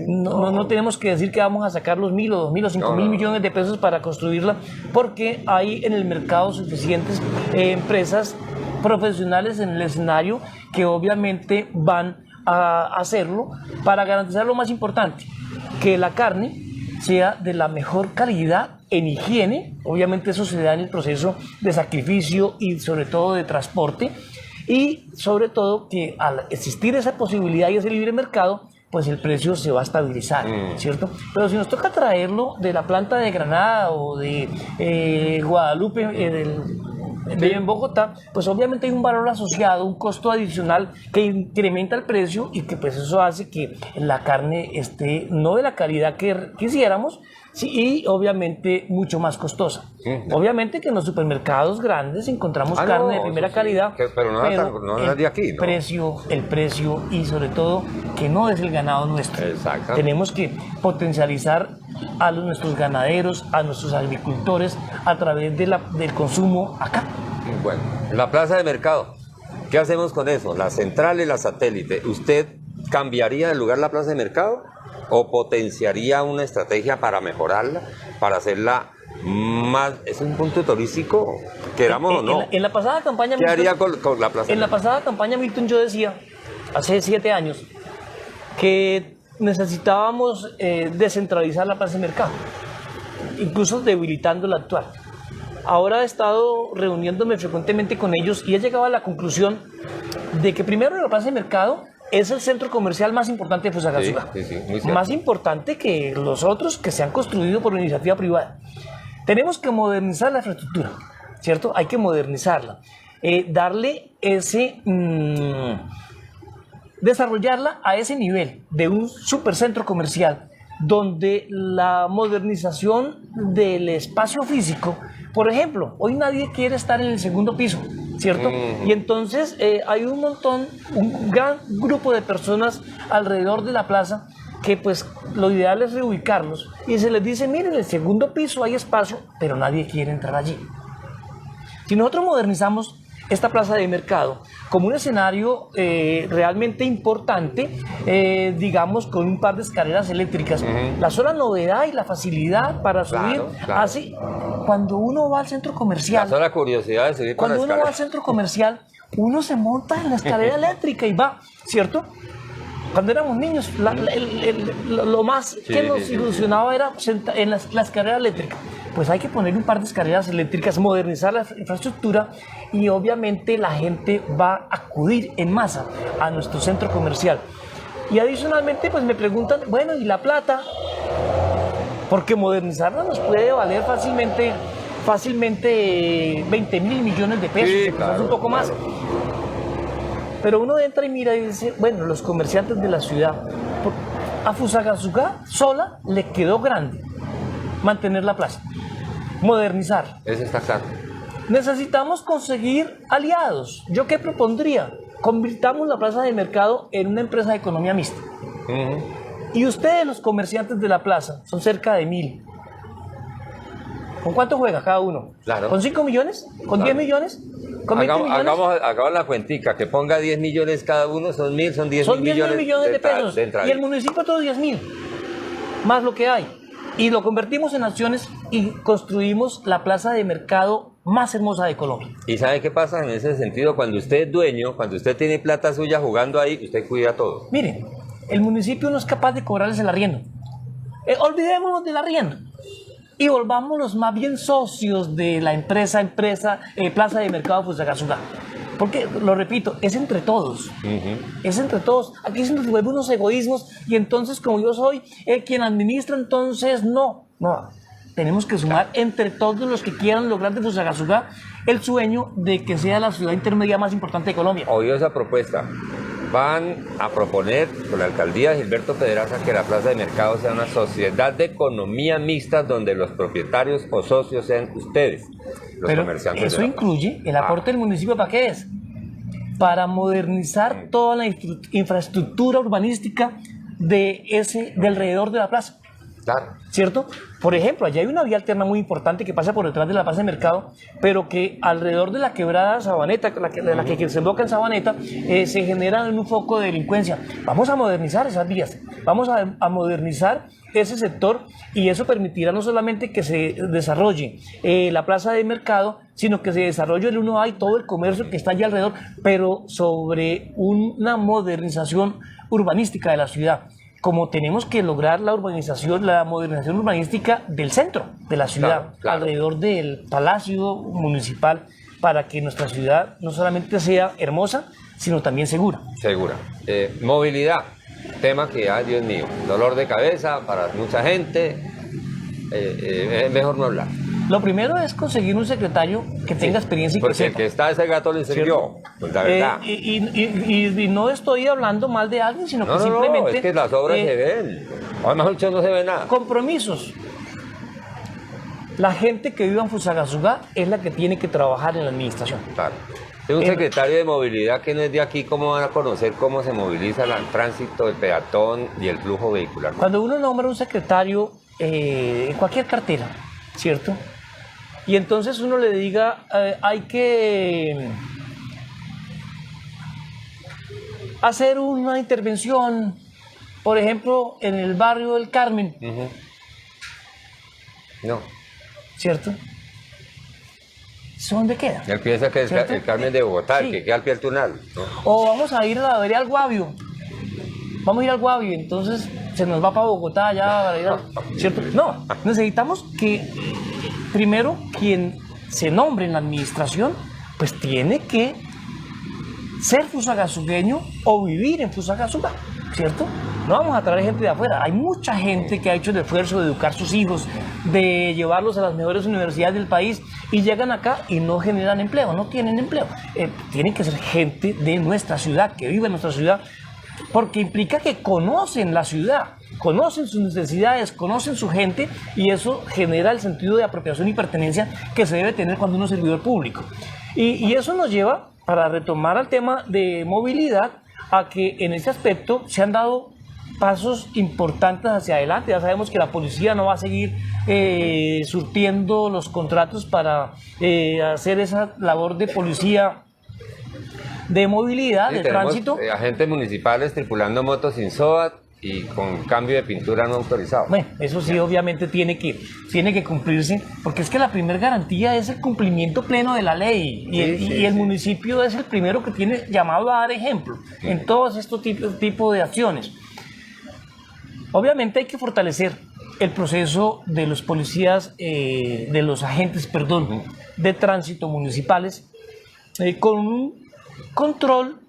B: no tenemos que decir que vamos a sacar los 1.000 o 2.000 o 5.000 millones de pesos para construirla, porque hay en el mercado suficientes empresas profesionales en el escenario que obviamente van a hacerlo para garantizar lo más importante, que la carne sea de la mejor calidad en higiene. Obviamente eso se da en el proceso de sacrificio y sobre todo de transporte, y sobre todo que al existir esa posibilidad y ese libre mercado, pues el precio se va a estabilizar, ¿cierto? Pero si nos toca traerlo de la planta de Granada o de Guadalupe, en Bogotá, pues obviamente hay un valor asociado, un costo adicional que incrementa el precio, y que pues eso hace que la carne esté no de la calidad que quisiéramos, sí, y obviamente mucho más costosa. Obviamente que en los supermercados grandes encontramos carne de primera calidad,
A: pero no es de aquí, ¿no?
B: El precio y sobre todo que no es el ganado nuestro.
A: Exacto.
B: Tenemos que potencializar a nuestros ganaderos, a nuestros agricultores a través del consumo acá.
A: Bueno, la plaza de mercado, ¿qué hacemos con eso? La central y la satélite. ¿Usted cambiaría el lugar la plaza de mercado o potenciaría una estrategia para mejorarla, para hacerla más? Es un punto turístico, queramos o no.
B: En la pasada campaña,
A: ¿Qué haría con la plaza?
B: En la pasada campaña, Milton, yo decía, hace 7 años, que necesitábamos descentralizar la plaza de mercado, incluso debilitando la actual. Ahora he estado reuniéndome frecuentemente con ellos y he llegado a la conclusión de que primero la plaza de mercado es el centro comercial más importante de Fusagasugá.
A: Sí,
B: más importante que los otros que se han construido por iniciativa privada. Tenemos que modernizar la infraestructura, ¿cierto? Hay que modernizarla, darle ese... desarrollarla a ese nivel de un supercentro comercial, donde la modernización del espacio físico, por ejemplo, hoy nadie quiere estar en el segundo piso, ¿cierto? Y entonces hay un gran grupo de personas alrededor de la plaza que pues lo ideal es reubicarlos, y se les dice, miren, en el segundo piso hay espacio, pero nadie quiere entrar allí. Si nosotros modernizamos esta plaza de mercado como un escenario realmente importante, digamos con un par de escaleras eléctricas, la sola novedad y la facilidad para subir,
A: claro.
B: Así, cuando uno va al centro comercial,
A: la sola curiosidad de subir
B: cuando
A: por la
B: uno va al centro comercial, uno se monta en la escalera eléctrica y va, ¿cierto? Cuando éramos niños, lo más que nos
A: sí.
B: ilusionaba era en las carreras eléctricas. Pues hay que poner un par de carreras eléctricas, modernizar la infraestructura y obviamente la gente va a acudir en masa a nuestro centro comercial. Y adicionalmente pues me preguntan, bueno, ¿y la plata? Porque modernizarla nos puede valer fácilmente 20.000 millones de pesos,
A: Sí,
B: quizás
A: claro,
B: un poco más. Pero uno entra y mira y dice, bueno, los comerciantes de la ciudad, a Fusagasugá sola le quedó grande mantener la plaza, modernizar.
A: Eso está claro.
B: Necesitamos conseguir aliados. ¿Yo qué propondría? Convirtamos la plaza de mercado en una empresa de economía mixta. Y ustedes, los comerciantes de la plaza, son cerca de 1.000. ¿Con cuánto juega cada uno?
A: Claro.
B: ¿Con 5 millones? ¿Con
A: Claro.
B: 10 millones? ¿Con 20 millones?
A: Hagamos la cuentica, que ponga 10 millones cada uno, son 1.000, son 10
B: Son
A: mil
B: 10 mil millones de pesos.
A: entrada.
B: Y el municipio todos 10.000. Más lo que hay. Y lo convertimos en acciones y construimos la plaza de mercado más hermosa de Colombia.
A: ¿Y sabe qué pasa en ese sentido? Cuando usted es dueño, cuando usted tiene plata suya jugando ahí, usted cuida todo.
B: Miren, el municipio no es capaz de cobrarles el arriendo. Olvidémonos del arriendo y volvámonos más bien socios de la empresa Plaza de Mercado Fusagasugá. Porque, lo repito, es entre todos. Es entre todos. Aquí se nos vuelven unos egoísmos y entonces, como yo soy quien administra, entonces no. Tenemos que sumar entre todos los que quieran lograr de Fusagasugá el sueño de que sea la ciudad intermedia más importante de Colombia.
A: Oído esa propuesta. Van a proponer con la alcaldía de Gilberto Pedraza que la plaza de mercado sea una sociedad de economía mixta donde los propietarios o socios sean ustedes, los
B: Pero
A: comerciantes.
B: eso incluye el aporte del municipio. ¿Para qué es? Para modernizar toda la infraestructura urbanística de alrededor de la plaza.
A: Claro.
B: ¿Cierto? Por ejemplo, allá hay una vía alterna muy importante que pasa por detrás de la plaza de mercado, pero que alrededor de la quebrada Sabaneta, de la que se desemboca en Sabaneta, se genera un foco de delincuencia. Vamos a modernizar esas vías, vamos a modernizar ese sector y eso permitirá no solamente que se desarrolle la plaza de mercado, sino que se desarrolle el 1A y todo el comercio que está allí alrededor, pero sobre una modernización urbanística de la ciudad. Como tenemos que lograr la modernización urbanística del centro de la ciudad,
A: claro.
B: alrededor del Palacio Municipal, para que nuestra ciudad no solamente sea hermosa, sino también segura.
A: Segura. Movilidad, tema que, ay Dios mío, dolor de cabeza para mucha gente, es mejor no hablar.
B: Lo primero es conseguir un secretario que tenga experiencia y que
A: Porque
B: sepa.
A: el que está ese gato le sirvió, pues la verdad.
B: Y no estoy hablando mal de alguien, sino que simplemente...
A: No, es que las obras se ven. O mejor dicho, no se ve nada.
B: Compromisos. La gente que vive en Fusagasugá es la que tiene que trabajar en la administración.
A: Claro. Es un secretario de movilidad que no es de aquí, ¿cómo van a conocer cómo se moviliza el tránsito, el peatón y el flujo vehicular?
B: Cuando uno nombra un secretario en cualquier cartera, ¿cierto? Y entonces uno le diga, hay que hacer una intervención, por ejemplo, en el barrio del Carmen,
A: No.
B: ¿cierto? ¿Eso dónde queda?
A: Él piensa que es
B: ¿Cierto?
A: el Carmen de Bogotá,
B: Sí.
A: el que queda al pie del tunal, ¿no?
B: O vamos a ir a la vereda al Guavio. Vamos a ir al Guavio, entonces se nos va para Bogotá ya, ¿cierto? No, necesitamos que primero quien se nombre en la administración, pues tiene que ser fusagasugueño o vivir en Fusagasugá, ¿cierto? No vamos a traer gente de afuera. Hay mucha gente que ha hecho el esfuerzo de educar a sus hijos, de llevarlos a las mejores universidades del país y llegan acá y no generan empleo, no tienen empleo. Tienen que ser gente de nuestra ciudad, que vive en nuestra ciudad, porque implica que conocen la ciudad, conocen sus necesidades, conocen su gente y eso genera el sentido de apropiación y pertenencia que se debe tener cuando uno es servidor público. Y eso nos lleva, para retomar al tema de movilidad, a que en ese aspecto se han dado pasos importantes hacia adelante. Ya sabemos que la policía no va a seguir surtiendo los contratos para hacer esa labor de policía de movilidad,
A: Sí,
B: de
A: tenemos,
B: tránsito.
A: agentes municipales tripulando motos sin SOAT, y con cambio de pintura no autorizado.
B: Bueno, eso sí, obviamente tiene que cumplirse, porque es que la primera garantía es el cumplimiento pleno de la ley, y el municipio es el primero que tiene llamado a dar ejemplo en todos estos tipos de acciones. Obviamente hay que fortalecer el proceso de los policías, de los agentes, perdón, de tránsito municipales, con un control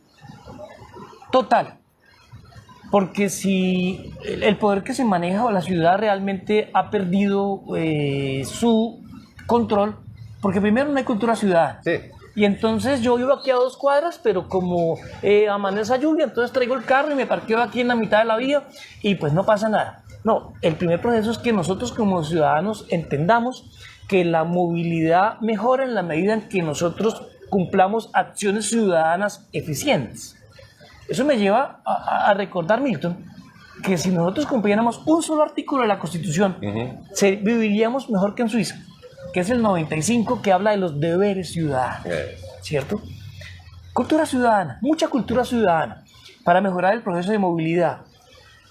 B: total. Porque si el poder que se maneja o la ciudad realmente ha perdido su control, porque primero no hay cultura ciudadana.
A: Sí.
B: Y entonces yo vivo aquí a 2 cuadras, pero como amanece lluvia, entonces traigo el carro y me parqueo aquí en la mitad de la vía y pues no pasa nada. No, el primer proceso es que nosotros como ciudadanos entendamos que la movilidad mejora en la medida en que nosotros cumplamos acciones ciudadanas eficientes. Eso me lleva a recordar, Milton, que si nosotros cumpliéramos un solo artículo de la Constitución, viviríamos mejor que en Suiza, que es el 95, que habla de los deberes ciudadanos, ¿cierto? Cultura ciudadana, mucha cultura ciudadana, para mejorar el proceso de movilidad.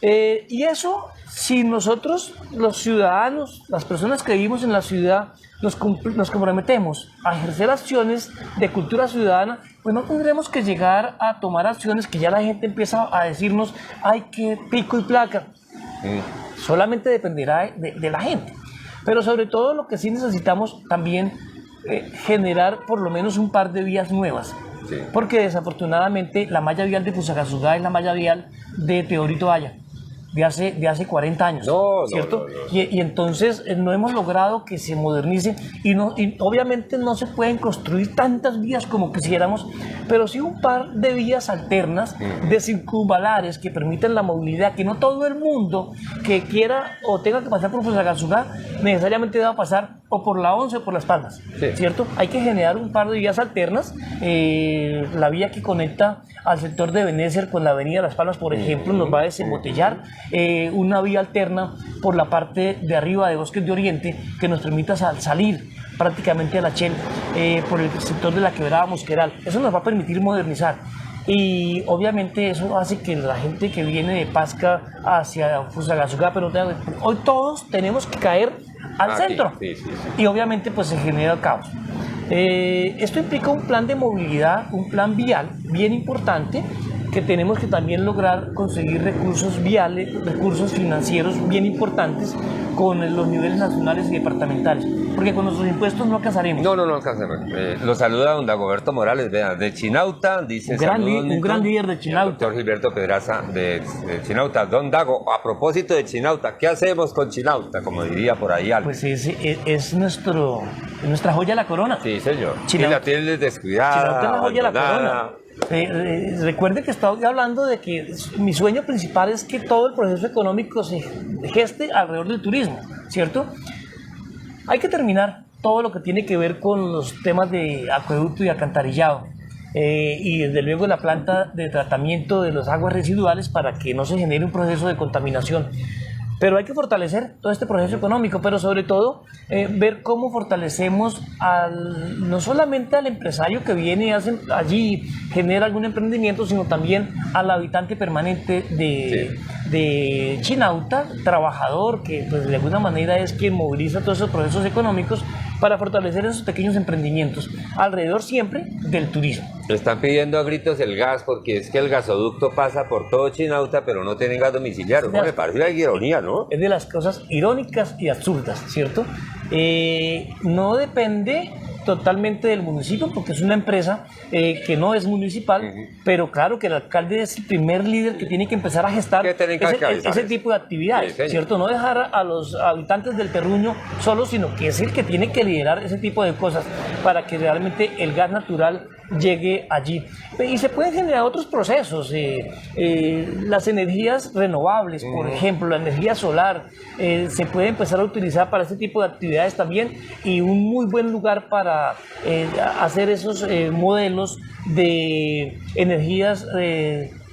B: Y eso, si nosotros, los ciudadanos, las personas que vivimos en la ciudad, nos comprometemos a ejercer acciones de cultura ciudadana, pues no tendremos que llegar a tomar acciones que ya la gente empieza a decirnos, ay, qué pico y placa. Solamente dependerá de la gente. Pero sobre todo lo que sí necesitamos también generar por lo menos un par de vías nuevas. Sí. Porque desafortunadamente la malla vial de Fusagasugá es la malla vial de Teodorito Aya, de hace 40 años, ¿cierto? No. Y entonces no hemos logrado que se modernice y obviamente no se pueden construir tantas vías como quisiéramos, pero sí un par de vías alternas de circunvalares que permitan la movilidad, que no todo el mundo que quiera o tenga que pasar por Fusagasugá necesariamente deba pasar o por la 11 o por Las Palmas, ¿cierto? Hay que generar un par de vías alternas, la vía que conecta al sector de Benécer con la avenida Las Palmas, por ejemplo, nos va a desembotellar, una vía alterna por la parte de arriba de Bosques de Oriente que nos permita salir prácticamente a la Chel, por el sector de la Quebrada Mosqueral. Eso nos va a permitir modernizar y obviamente eso hace que la gente que viene de Pasca hacia Fusagasugá, pero hoy todos tenemos que caer al centro y obviamente pues se genera el caos. Esto implica un plan de movilidad, un plan vial bien importante, que tenemos que también lograr conseguir recursos viales, recursos financieros bien importantes con los niveles nacionales y departamentales, porque con nuestros impuestos no alcanzaremos.
A: No alcanzaremos. Lo saluda don Dagoberto Morales, vea, de Chinauta, dice
B: un gran líder de Chinauta.
A: Doctor Gilberto Pedraza de Chinauta. Don Dago, a propósito de Chinauta, ¿qué hacemos con Chinauta? Como diría por ahí algo.
B: Pues es nuestra joya de la corona.
A: Sí, señor. Chinauta. Y la tiene descuidada.
B: Chinauta es la joya de la corona. Recuerde que estoy hablando de que mi sueño principal es que todo el proceso económico se geste alrededor del turismo, ¿cierto? Hay que terminar todo lo que tiene que ver con los temas de acueducto y alcantarillado, y desde luego la planta de tratamiento de las aguas residuales para que no se genere un proceso de contaminación. Pero hay que fortalecer todo este proceso económico, pero sobre todo ver cómo fortalecemos no solamente al empresario que viene y hace allí, genera algún emprendimiento, sino también al habitante permanente de Chinauta, trabajador, que pues, de alguna manera es quien moviliza todos esos procesos económicos para fortalecer esos pequeños emprendimientos, alrededor siempre del turismo.
A: Están pidiendo a gritos el gas porque es que el gasoducto pasa por todo Chinauta, pero no tienen gas domiciliario. Me parece una ironía, ¿no?
B: Es de las cosas irónicas y absurdas, ¿cierto? No depende totalmente del municipio porque es una empresa que no es municipal, pero claro que el alcalde es el primer líder que tiene que empezar a gestar ese tipo de actividades, ¿cierto? No dejar a los habitantes del terruño solos, sino que es el que tiene que liderar ese tipo de cosas para que realmente el gas natural llegue allí. Y se pueden generar otros procesos, las energías renovables, por ejemplo, la energía solar, se puede empezar a utilizar para este tipo de actividades también, y un muy buen lugar para hacer esos modelos de energías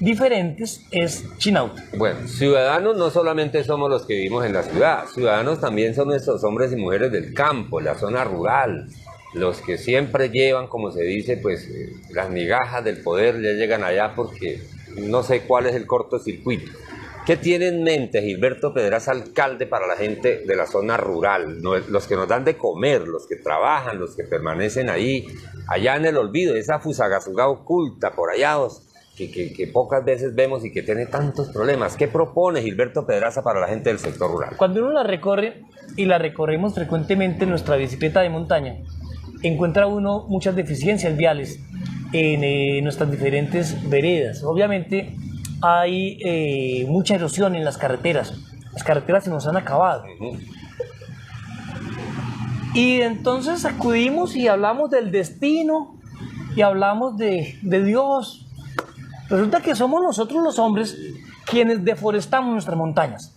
B: diferentes es Chinauta.
A: Bueno, ciudadanos no solamente somos los que vivimos en la ciudad, ciudadanos también son nuestros hombres y mujeres del campo, la zona rural, los que siempre llevan, como se dice, pues las migajas del poder ya llegan allá porque no sé cuál es el cortocircuito. ¿Qué tiene en mente Gilberto Pedraza, alcalde, para la gente de la zona rural? Los que nos dan de comer, los que trabajan, los que permanecen ahí, allá en el olvido, esa Fusagasugá oculta por allá, que pocas veces vemos y que tiene tantos problemas. ¿Qué propone Gilberto Pedraza para la gente del sector rural?
B: Cuando uno la recorre, y la recorremos frecuentemente en nuestra bicicleta de montaña, encuentra uno muchas deficiencias viales en nuestras diferentes veredas. Obviamente hay mucha erosión en las carreteras se nos han acabado. Y entonces acudimos y hablamos del destino y hablamos de Dios. Resulta que somos nosotros los hombres quienes deforestamos nuestras montañas,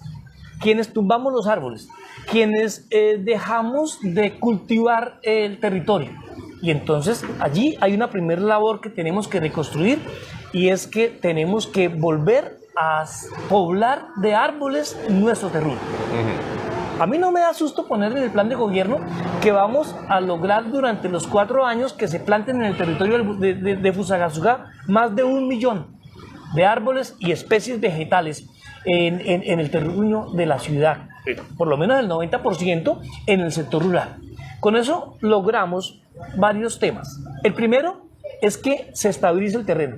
B: quienes tumbamos los árboles, quienes dejamos de cultivar el territorio. Y entonces allí hay una primera labor que tenemos que reconstruir, y es que tenemos que volver a poblar de árboles nuestro terruño. A mí no me da susto poner en el plan de gobierno que vamos a lograr durante los 4 años que se planten en el territorio de Fusagasugá más de 1 millón de árboles y especies vegetales en el terruño de la ciudad, por lo menos el 90% en el sector rural. Con eso logramos varios temas. El primero es que se estabilice el terreno.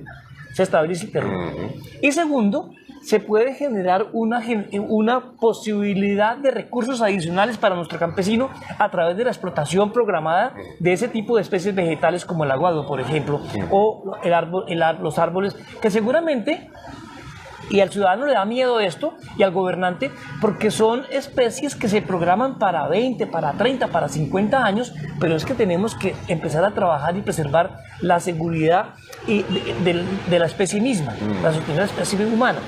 B: Y segundo, se puede generar una posibilidad de recursos adicionales para nuestro campesino a través de la explotación programada de ese tipo de especies vegetales como el aguado, por ejemplo, o los árboles, que seguramente, y al ciudadano le da miedo esto, y al gobernante, porque son especies que se programan para 20, para 30, para 50 años, pero es que tenemos que empezar a trabajar y preservar la seguridad de la especie misma, la sostenibilidad de la especie humana.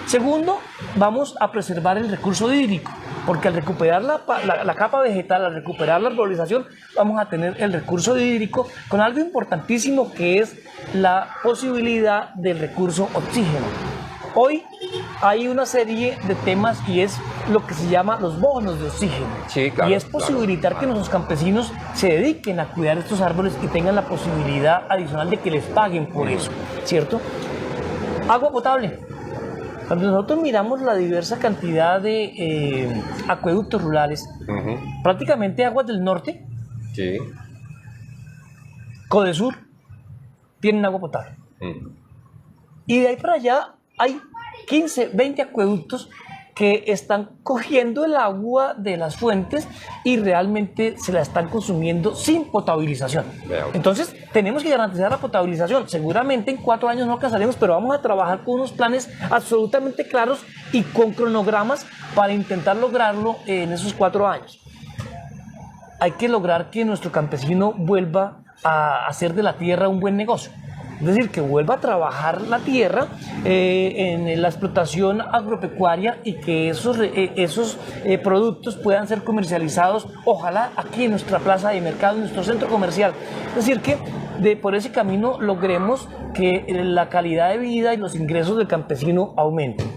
B: Segundo, vamos a preservar el recurso hídrico, porque al recuperar la capa vegetal, al recuperar la arbolización, vamos a tener el recurso hídrico con algo importantísimo, que es la posibilidad del recurso oxígeno. Hoy hay una serie de temas, y es lo que se llama los bonos de oxígeno.
A: Sí, claro,
B: y es posibilitar que nuestros campesinos se dediquen a cuidar estos árboles y tengan la posibilidad adicional de que les paguen por eso, ¿cierto? Agua potable. Cuando nosotros miramos la diversa cantidad de acueductos rurales, prácticamente Aguas del Norte, Codesur, tienen agua potable. Y de ahí para allá hay 15, 20 acueductos que están cogiendo el agua de las fuentes y realmente se la están consumiendo sin potabilización. Entonces tenemos que garantizar la potabilización. Seguramente en 4 años no alcanzaremos, pero vamos a trabajar con unos planes absolutamente claros y con cronogramas para intentar lograrlo en esos 4 años. Hay que lograr que nuestro campesino vuelva a hacer de la tierra un buen negocio. Es decir, que vuelva a trabajar la tierra en la explotación agropecuaria, y que esos productos puedan ser comercializados, ojalá aquí en nuestra plaza de mercado, en nuestro centro comercial. Es decir, que por ese camino logremos que la calidad de vida y los ingresos del campesino aumenten.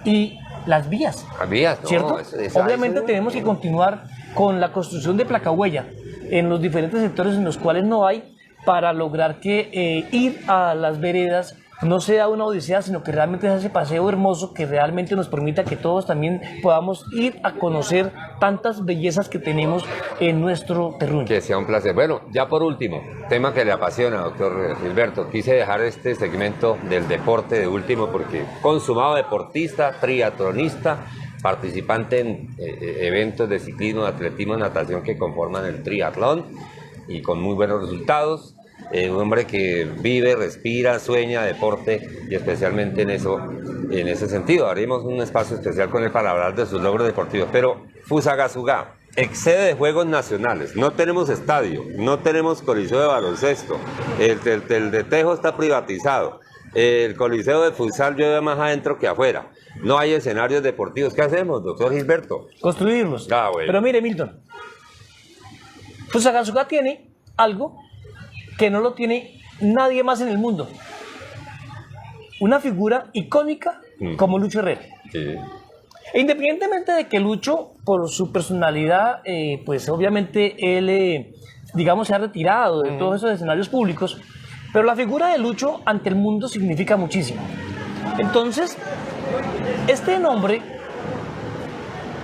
B: Y las vías.
A: Las vías, ¿no?
B: ¿Cierto? Obviamente tenemos que continuar con la construcción de placahuella en los diferentes sectores en los cuales no hay, para lograr que ir a las veredas no sea una odisea, sino que realmente sea ese paseo hermoso que realmente nos permita que todos también podamos ir a conocer tantas bellezas que tenemos en nuestro terruño.
A: Que sea un placer. Bueno, ya por último, tema que le apasiona, doctor Gilberto, quise dejar este segmento del deporte de último, porque consumado deportista, triatlonista, participante en eventos de ciclismo, de atletismo, natación que conforman el triatlón, y con muy buenos resultados. Un hombre que vive, respira, sueña deporte, y especialmente en ese sentido. Haremos un espacio especial con él para hablar de sus logros deportivos. Pero Fusagasugá excede de juegos nacionales. No tenemos estadio, no tenemos coliseo de baloncesto, el de Tejo está privatizado, el coliseo de futsal llueve más adentro que afuera. No hay escenarios deportivos. ¿Qué hacemos, doctor Gilberto?
B: Construirlos.
A: Bueno.
B: Pero mire, Milton, Fusagasugá tiene algo que no lo tiene nadie más en el mundo. Una figura icónica como Lucho Herrera.
A: Sí.
B: E independientemente de que Lucho, por su personalidad, pues obviamente él, digamos, se ha retirado de todos esos escenarios públicos, pero la figura de Lucho ante el mundo significa muchísimo. Entonces, Este nombre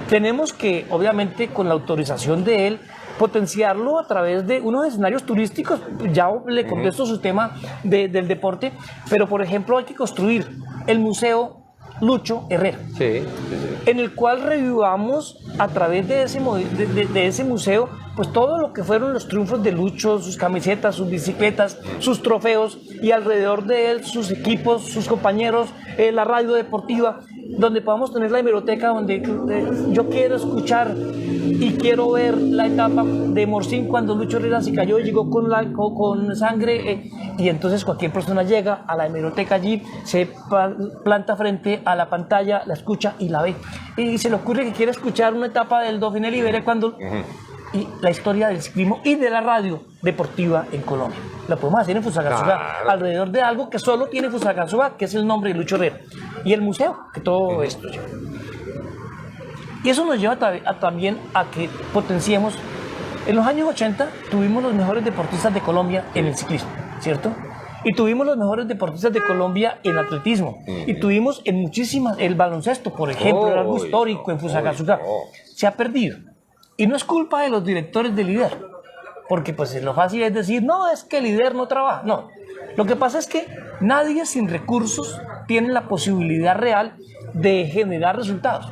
B: tenemos que, obviamente, con la autorización de él, potenciarlo a través de unos escenarios turísticos. Ya le contesto su tema del deporte, pero por ejemplo hay que construir el Museo Lucho Herrera, en el cual revivamos a través de ese museo pues todo lo que fueron los triunfos de Lucho, sus camisetas, sus bicicletas, sus trofeos, y alrededor de él sus equipos, sus compañeros, la radio deportiva, donde podamos tener la hemeroteca, donde yo quiero escuchar y quiero ver la etapa de Morcín cuando Lucho Herrera se cayó y llegó con sangre, y entonces cualquier persona llega a la hemeroteca allí, se planta frente a la pantalla, la escucha y la ve, y se le ocurre que quiere escuchar una etapa del Dauphiné Libéré cuando... y la historia del ciclismo y de la radio deportiva en Colombia. La podemos hacer en Fusagasugá, alrededor de algo que solo tiene Fusagasugá, que es el nombre de Lucho Herrera, y el museo, que todo esto lleva. Y eso nos lleva también a que potenciemos. En los años 80 tuvimos los mejores deportistas de Colombia en el ciclismo, ¿cierto? Y tuvimos los mejores deportistas de Colombia en atletismo. Y tuvimos en muchísimas, el baloncesto, por ejemplo, era algo histórico en Fusagasugá. Se ha perdido. Y no es culpa de los directores del IDER, porque pues lo fácil es decir, no, es que el IDER no trabaja. No, lo que pasa es que nadie sin recursos tiene la posibilidad real de generar resultados.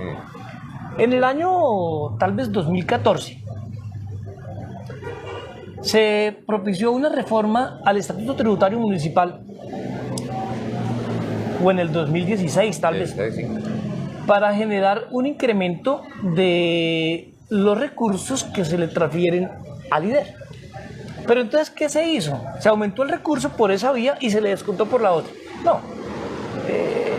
B: En el año, tal vez 2014, se propició una reforma al Estatuto Tributario Municipal, o en el 2016 tal vez, para generar un incremento de los recursos que se le transfieren al IDER. Pero entonces, ¿qué se hizo? Se aumentó el recurso por esa vía y se le descontó por la otra. No,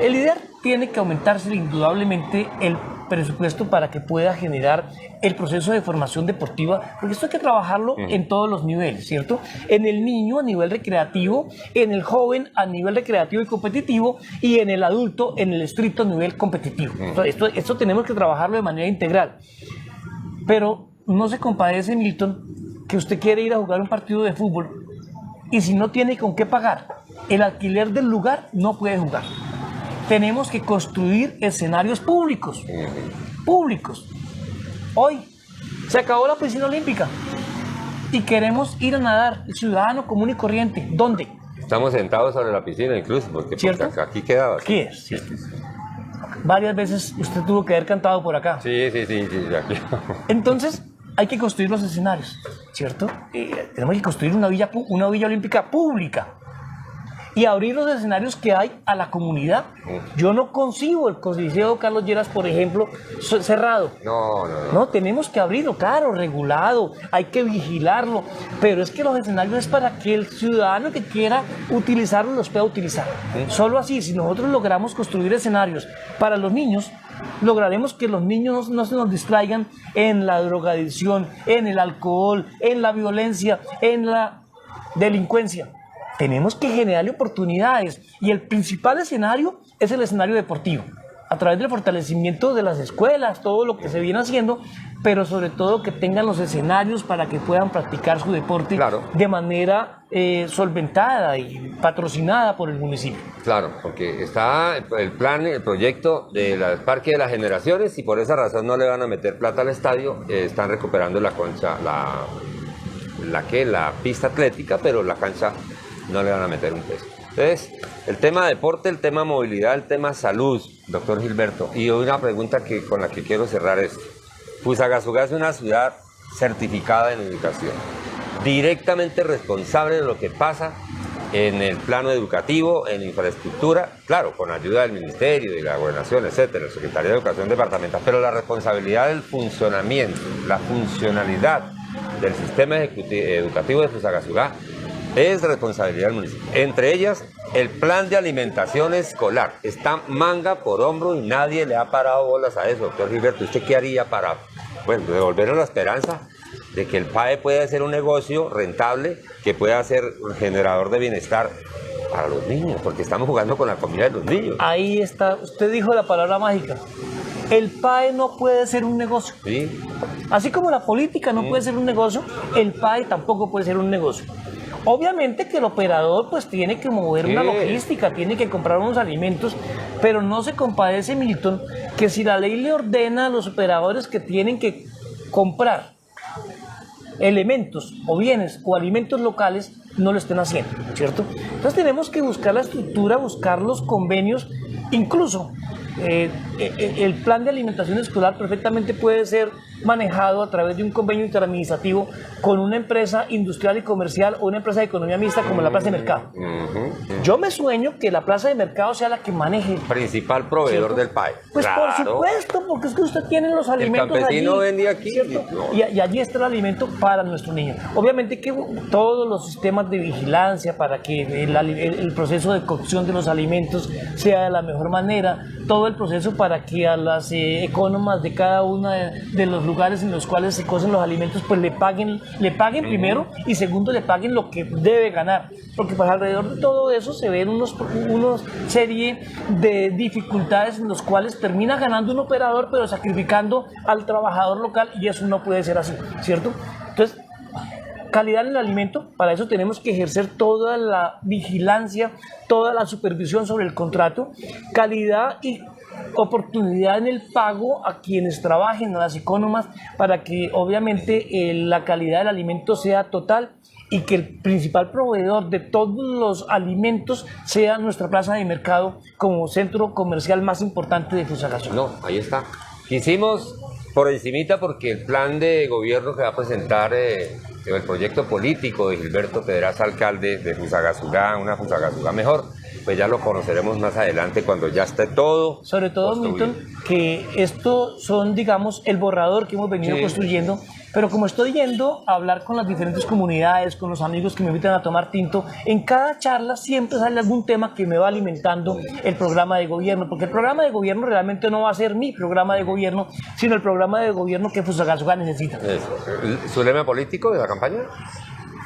B: el IDER tiene que aumentarse indudablemente el presupuesto para que pueda generar el proceso de formación deportiva, porque esto hay que trabajarlo en todos los niveles, ¿cierto? En el niño a nivel recreativo, en el joven a nivel recreativo y competitivo, y en el adulto en el estricto nivel competitivo. Esto tenemos que trabajarlo de manera integral. Pero no se compadece, Milton, que usted quiere ir a jugar un partido de fútbol y si no tiene con qué pagar el alquiler del lugar, no puede jugar. Tenemos que construir escenarios públicos. Hoy se acabó la piscina olímpica y queremos ir a nadar, el ciudadano común y corriente. ¿Dónde?
A: Estamos sentados sobre la piscina incluso, porque aquí quedaba.
B: Aquí es. Sí. Varias veces usted tuvo que haber cantado por acá.
A: Sí, aquí.
B: Entonces, hay que construir los escenarios, ¿cierto? Tenemos que construir una villa olímpica pública y abrir los escenarios que hay a la comunidad. Yo no concibo el Coliseo Carlos Lleras, por ejemplo, cerrado. No, tenemos que abrirlo, claro, regulado, hay que vigilarlo, pero es que los escenarios es para que el ciudadano que quiera utilizarlos los pueda utilizar. Solo así, si nosotros logramos construir escenarios para los niños, lograremos que los niños no se nos distraigan en la drogadicción, en el alcohol, en la violencia, en la delincuencia. Tenemos que generarle oportunidades y el principal escenario es el escenario deportivo, a través del fortalecimiento de las escuelas, todo lo que se viene haciendo, pero sobre todo que tengan los escenarios para que puedan practicar su deporte de manera solventada y patrocinada por el municipio.
A: Claro, porque está el plan, el proyecto del Parque de las Generaciones y por esa razón no le van a meter plata al estadio, están recuperando la concha, la pista atlética, pero la cancha no le van a meter un peso. Entonces, el tema deporte, el tema movilidad, el tema salud, doctor Gilberto. Y una pregunta con la que quiero cerrar es, Fusagasugá es una ciudad certificada en educación, directamente responsable de lo que pasa en el plano educativo, en infraestructura, claro, con ayuda del Ministerio, de la Gobernación, etcétera, el Secretaría de Educación departamental, pero la responsabilidad del funcionamiento, la funcionalidad del sistema educativo de Fusagasugá es responsabilidad del municipio. Entre ellas, el plan de alimentación escolar. Está manga por hombro y nadie le ha parado bolas a eso. Doctor Gilberto, ¿usted qué haría para devolvernos la esperanza de que el PAE pueda ser un negocio rentable, que pueda ser un generador de bienestar para los niños? Porque estamos jugando con la comida de los niños.
B: Ahí está, usted dijo la palabra mágica. El PAE no puede ser un negocio.
A: Sí.
B: Así como la política no puede ser un negocio, el PAE tampoco puede ser un negocio. Obviamente que el operador pues tiene que mover una logística, tiene que comprar unos alimentos, pero no se compadece, Milton, que si la ley le ordena a los operadores que tienen que comprar elementos o bienes o alimentos locales, no lo estén haciendo, ¿cierto? Entonces tenemos que buscar la estructura, buscar los convenios, incluso el plan de alimentación escolar perfectamente puede ser manejado a través de un convenio interadministrativo con una empresa industrial y comercial o una empresa de economía mixta como la plaza de mercado. Yo me sueño que la plaza de mercado sea la que maneje.
A: Principal proveedor, ¿cierto?, del país.
B: Pues claro, por supuesto, porque es que usted tiene los alimentos.
A: El campesino
B: allí,
A: vende aquí.
B: No. Y allí está el alimento para nuestro niño. Obviamente que todos los sistemas de vigilancia para que el proceso de cocción de los alimentos sea de la mejor manera, todo el proceso para que a las economas de cada uno de los lugares en los cuales se cocen los alimentos pues le paguen primero, y segundo le paguen lo que debe ganar, porque pues alrededor de todo eso se ven unos serie de dificultades en los cuales termina ganando un operador pero sacrificando al trabajador local, y eso no puede ser así, ¿cierto? Entonces, calidad en el alimento, para eso tenemos que ejercer toda la vigilancia, toda la supervisión sobre el contrato, calidad y oportunidad en el pago a quienes trabajen, a las economas, para que obviamente la calidad del alimento sea total y que el principal proveedor de todos los alimentos sea nuestra plaza de mercado como centro comercial más importante de Fusagasugá.
A: No, ahí está. Quisimos por encimita porque el plan de gobierno que va a presentar el proyecto político de Gilberto Pedraza, alcalde de Fusagasugá, una Fusagasugá mejor, pues ya lo conoceremos más adelante cuando ya esté todo.
B: Sobre todo, Milton, que esto son, digamos, el borrador que hemos venido construyendo, pero como estoy yendo a hablar con las diferentes comunidades, con los amigos que me invitan a tomar tinto, en cada charla siempre sale algún tema que me va alimentando el programa de gobierno, porque el programa de gobierno realmente no va a ser mi programa de gobierno, sino el programa de gobierno que Fusagasugá necesita.
A: ¿Su lema político de la campaña?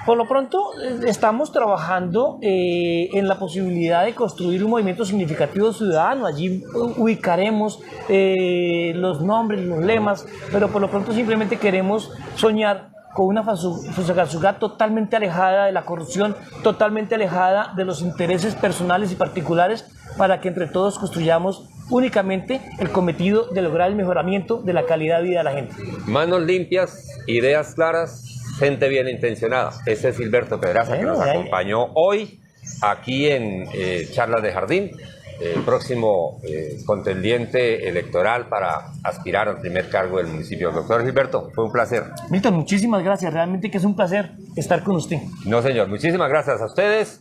B: Por lo pronto estamos trabajando en la posibilidad de construir un movimiento significativo ciudadano. Allí ubicaremos los nombres, los lemas, pero por lo pronto simplemente queremos soñar con una Fusagasugá totalmente alejada de la corrupción, totalmente alejada de los intereses personales y particulares, para que entre todos construyamos únicamente el cometido de lograr el mejoramiento de la calidad de vida de la gente.
A: Manos limpias, ideas claras, gente bien intencionada. Ese es Gilberto Pedraza, que nos acompañó hoy aquí en Charlas de Jardín, próximo contendiente electoral para aspirar al primer cargo del municipio. Doctor Gilberto, fue un placer.
B: Milton, muchísimas gracias. Realmente que es un placer estar con usted.
A: No, señor. Muchísimas gracias a ustedes.